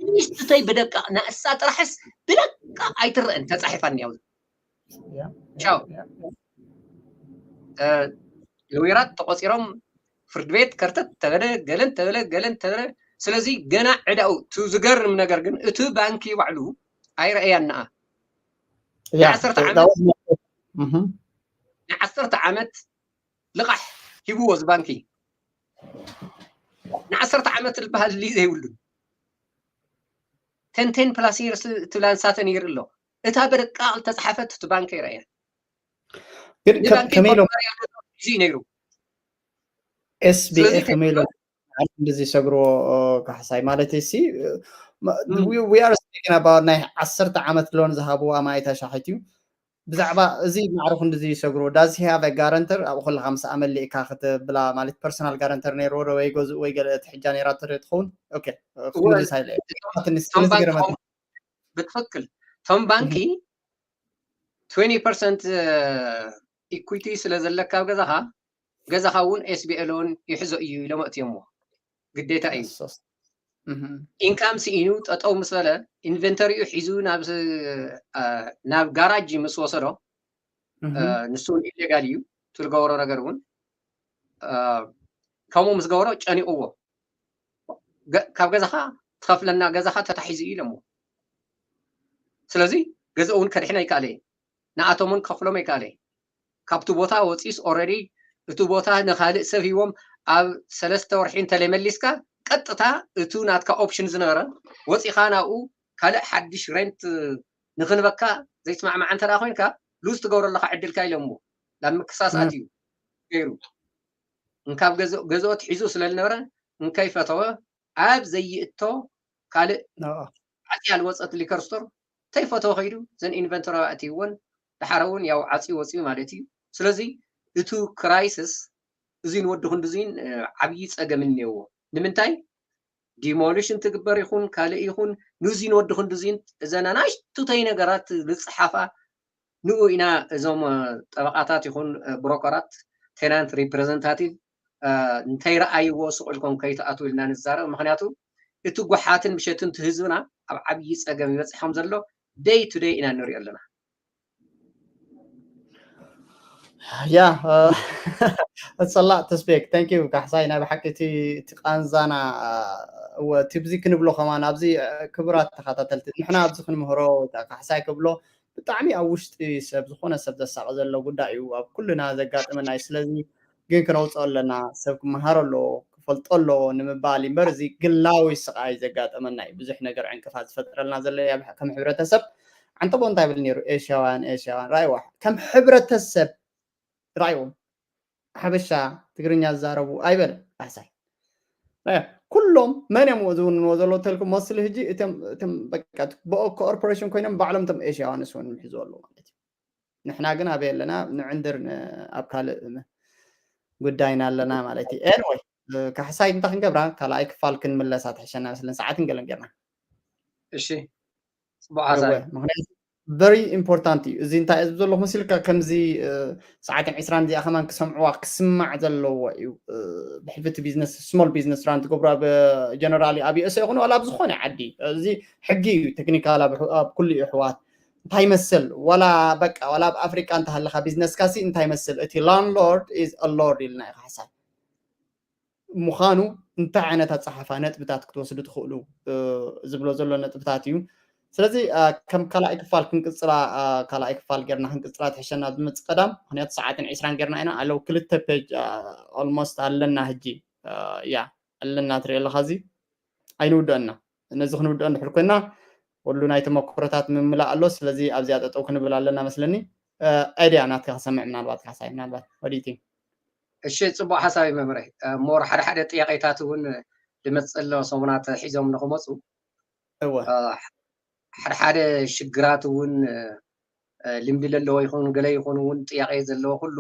بنيش تطي بدكا نأسات رحس بدكا أيتر أنت تصحيفني يا شاو لويرات تقصيرهم فردبيت كرتت تغلى سلازي جنا عداو تزجر من نجرجن اتو بانكي وعلو أي رأينا يا 10 عامات 10 عامات لقح هيبوز بانكي 10 عامات البهال اللي زي ولد 10 بلاس يرس تلان ساتن يرلو اتا برقال تصحفت تبانكي رأي كميلو جي نيرو اس بي اف كميلو እንደዚህ ሰግሮ ካሕሳይ ማለት እሲ we are speaking about ናይ 10 ዓመት ሎን ዝሃቡ ኣማይታ ሻሒት እዩ ብዛዕባ እዚ ማዕሩፍ እንደዚህ ይሰግሩ does he have a guarantor ኣብ ኩሉ 50 ዓመት ሊኢካ ክትብላ ማለት ፐርሰናል ጋራንተር ነይሩ ወይ ጎዝ ወይ ገለ ትሕጃ ነይራ ትርትኹን ኦኬ ኩሉ ሳይለ بتفكر ቶም ባንኪ 20% ኢኩዊቲ ስለዘለካ ገዛኻ እውን SBL ን ይሕዞ እዩ ለመእትየሞ ግዴታ እዩ ኢንካም ሲኢኑ ጠጠው ምስበለ ኢንቨንተሪኡ ሒዙ ናብ ጋራጅ ምስ ወሰዶ ንሱን ኢሌጋል እዩ ትልገበሮ ነገር እውን ከምኡ ምስ ገበሮ ጨኒቕዎ ካብ ገዛኻ ትኸፍለና ገዛኻ ተታሒዙ እዩ ለሞ ስለዚ ገዛ እውን ከድሕና ይካኣለ ንኣቶምን ከፍሎም ይካኣለ ካብቲ ቦታ ወፂስ ኦልሬዲ እቲ ቦታ ንኻልእ ሰብ ሂቦም ኣብ 3 ወርሒ እንተለመሊስካ ቀጥታ እቱ ናትካ ኦፕሽን ዝነበረ ወፂኻ ናብኡ ካልእ ሓድሽ ሬንት ንኽንበካ ዘይስማዕማዕ እንተዳ ኮይንካ ሉዝ ትገብረለካ ዕድልካ ኢሎሞ ናብ ምክሳሳት እዩ ገይሩ እንካብ ገዝኦት ሒዙ ስለዝነበረ እንከይፈተወ ኣብ ዘይእቶ ካልእ ዓፅያ ልወፀት ሊከር ስቶር ተይፈተወ ኸይዱ ዘን ኢንቨንተሪ ኣእትይዎን ድሓረ እውን ያው ዓፅዩ ወፅዩ ማለት እዩ ስለዚ እቱ ክራይሲስ እዚ ንወዲ ክንዲዙን ዓብዪ ፀገም እኒአዎ ንምንታይ ዲሞሊሽን ትግበር ይኹን ካልእ ይኹን ንዚ ንወዲ ክንዲዙን እዘና ናሽቱተይ ነገራት ዝፅሓፋ ንኡ ኢና እዞም ጠበቃታት ይኹን ብሮከራት ቴናንት ሪፕሬዘንታቲቭ እንተይረኣይዎ ስቁልኩም ከይተኣትው ኢልና ንዛረብ ምክንያቱ እቲ ጓሓትን ምሸትን ትህዝብና ኣብ ዓብይ ፀገም ይበፅሖም ዘሎ day to day ኢና ንሪኦ ኣለና Yeah, it's a lot to speak. Thank you. كحساي أنا بحكي تي قانزانا وتبزي كنبلو كمان أبزي كبرات تخاطتلت نحن أبزي خن مهرو كحساي كبلو بتعمي أوشت سب خونه سب دس عزل لو قد أيوة كلنا زقات من ناس لازم جين كنوت لنا سب مهارو لو فلت له نمبالي مرزي قلاوي سقاي زقات من ناي بزح نقر عن كفاز فترة نازل لي كم حبرة سب عن طبعا طيب النيرو إيش يوان راي واحد كم حبرة السب رأيهم حبشة تقرنيا زاربو أيبل أحسن كلهم من يموزون وزلوا تلكم مصل هجي تم بكات بقى كوربوريشن كوينم بعلم تم إيش يعني سوون محزول له نحنا قلنا بيلنا نعندرنا أبكال قداينا لنا مالتي anyway كحساي انت خنقبرا كلايك فالكن ملسات حشنا مثلا ساعات نقلن قرنا እሺ ጽቡቕ ሓሳብ very important እዩ እዚ እንታይ እዚ ዘሎ መሲልካ ከምዚ ሰዓትን 20 ዚኣ ከማን ክሰምዕዋ ክስማዕ ዘለዎ እዩ ብሕልፊቲ ቢዝነስ ስሞል ቢዝነስ ራን ትገብሮ ኣብ ጀነራሊ ኣብ ዩኤስ ይኹን ዋላ ኣብ ዝኾነ ዓዲ እዚ ሕጊ እዩ ቴክኒካል ኣብ ኩሉ ኣሕዋት እንታይ ይመስል ዋላ በቃ ዋላ ኣብ ኣፍሪካ እንተሃለካ ቢዝነስ ካሲ እንታይ ይመስል እቲ ላንድሎርድ ኢዝ አ ሎርድ ኢልና ኢኻ ሓሳብ ምዃኑ እንታይ ዓይነታት ፀሓፋ ነጥብታት ክትወስዱ ትኽእሉ ዝብሎ ዘሎ ነጥብታት እዩ ስለዚ ከም ካልኣይ ክፋል ክንቅፅላ ካልኣይ ክፋል ጌርና ክንቅፅላ ትሕሸና ዝመፅእ ቀዳም ምክንያቱ ሰዓትን 20 ጌርና ኢና ኣለው ክልተ ፔጅ ኦልሞስት ኣለና ሕጂ ያ ኣለና ትሪኦ ኣለካ እዚ ኣይንውድአና ነዚ ክንውድኦ እንድሕር ኮይና ኩሉ ናይ ተመክሮታት ምምላእ ኣሎ ስለዚ ኣብዚኣ ጠጠው ክንብል ኣለና መስለኒ ኣይድያ ናትካ ክሰምዕ ምናልባት ካሳይ ምናልባት ወዲቲ እሺ ፅቡቅ ሓሳብ እዩ መምረ ሞር ሓደ ሓደ ጥያቄታት እውን ልመፅእ ኣሎ ሰሙናት ሒዞም ንክመፁ እወ ሓደ ሓደ ሽግራት እውን ልምዲ ዘለዎ ይኹን ገለ ይኹን እውን ጥያቄ ዘለዎ ኩሉ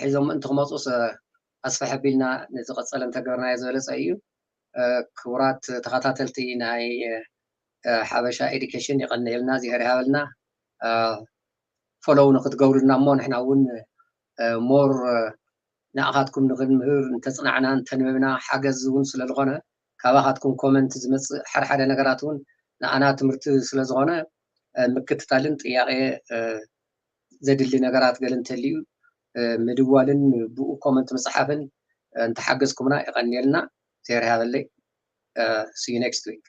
ሒዞም ምእንቲ ክመፁስ ኣስፋሕ ኣቢልና ንዝቐፀለ እንተገበርናዮ ዝበለፀ እዩ ክቡራት ተኸታተልቲ ናይ ሓበሻ ኤዱኬሽን ይቐኒልና ዚሄር ሃበልና ፎሎው ንክትገብሩልና እሞ ንሕና እውን ሞር ንኣኻትኩም ንክንምህር እንተፅናዕና እንተንበብና ሓገዝ እውን ስለዝኾነ ካባኻትኩም ኮመንት ዝመፅእ ሓደ ሓደ ነገራት እውን ንኣና ትምህርቲ ስለዝኾነ ምክትታልን ጥያቄ ዘድሊ ነገራት ገለ እንተልዩ ምድዋልን ብኡ ኮመንት ምፅሓፍን እንተሓገዝኩምና ይቐኒልና ዜር ሃበለይ see you next week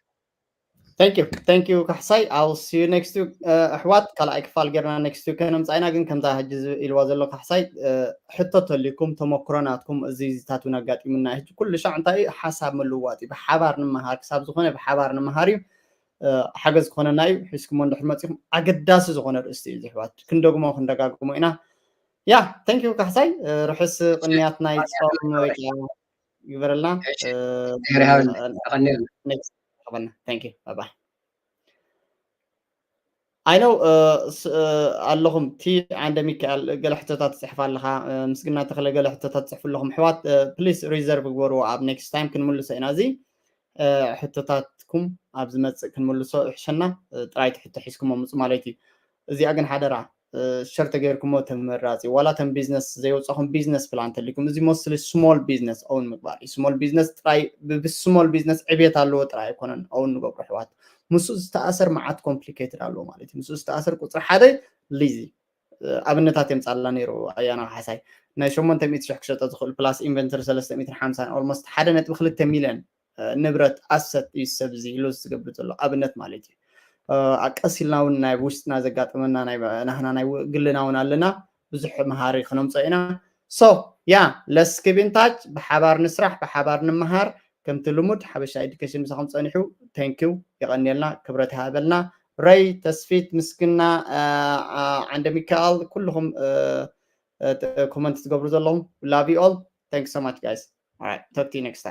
thank you كحساي I'll see you next week أحوات كلا إكفال جرنا next week أنا مزعنا جن كم تهجز الوازل كحساي حتى لكم تمكرناتكم زي تاتونا قات منا كل شيء عن طريق حسب ملواتي بحبار نمهار كسب زخنة بحبار نمهاري حاجز خنا ناي حسكم من رحمتكم أقداس زخنة الاستيل أحوات كندوق ما كندقاكم هنا يا thank you كحساي رحس قنيات نايت صوم يبرلنا ዜር ሃበለይ ይቐኒልና thank you bye bye I know اللهم تي عند ميكال قال حتتات تحف لها مسكنا تخلى قال حتتات تحف لهم حوات بليز ريزيرف ورو اب نيكست تايم كنملو سينازي حتتاتكم اب زمص كنملو سو حشنا طرايت حتى حيسكم مص مالتي زي اجن حدرا شرط غيركم تمرازي ولا تم بيزنس زي وصخم بيزنس بلان تلكم زي موستلي سمول بيزنس اون مقبار سمول بيزنس تراي بالسمول بيزنس عبيت الله تراي كونن اون نغبر حوات مسوس تأثر معات complicated አለው ማለት مسوس تأثر ቁጥር ሓደ ሊዚ ኣብነታት የምጻላ ነይሩ ኣያና ሓሳይ ናይ 800 ሺህ ክሸጠ ዝኽእል ፕላስ ኢንቨንተሪ 350 ኦልሞስት 1.2 ሚሊዮን ንብረት ኣሰት ይሰብ ዚ ሉዝ ዝገብር ዘሎ ኣብነት ማለት እዩ ኣቀሲልና እውን ናይ ውሽጥና ዘጋጥመና ናይ ናህና ናይ ግልና እውን ኣለና ብዙሕ መሃሪ ክነምፀ ኢና ሶ ያ ለስ ኪፕ ኢን ታች ብሓባር ንስራሕ ብሓባር ንምሃር كم تلمود حبش إدكيشن مسخم صنيحو تانكيو يغنيلنا كبرت هابلنا ري تسفيت مسكنا عند ميكال كلهم كومنت تقبلوا لهم love you all thanks so much guys all right talk to you next time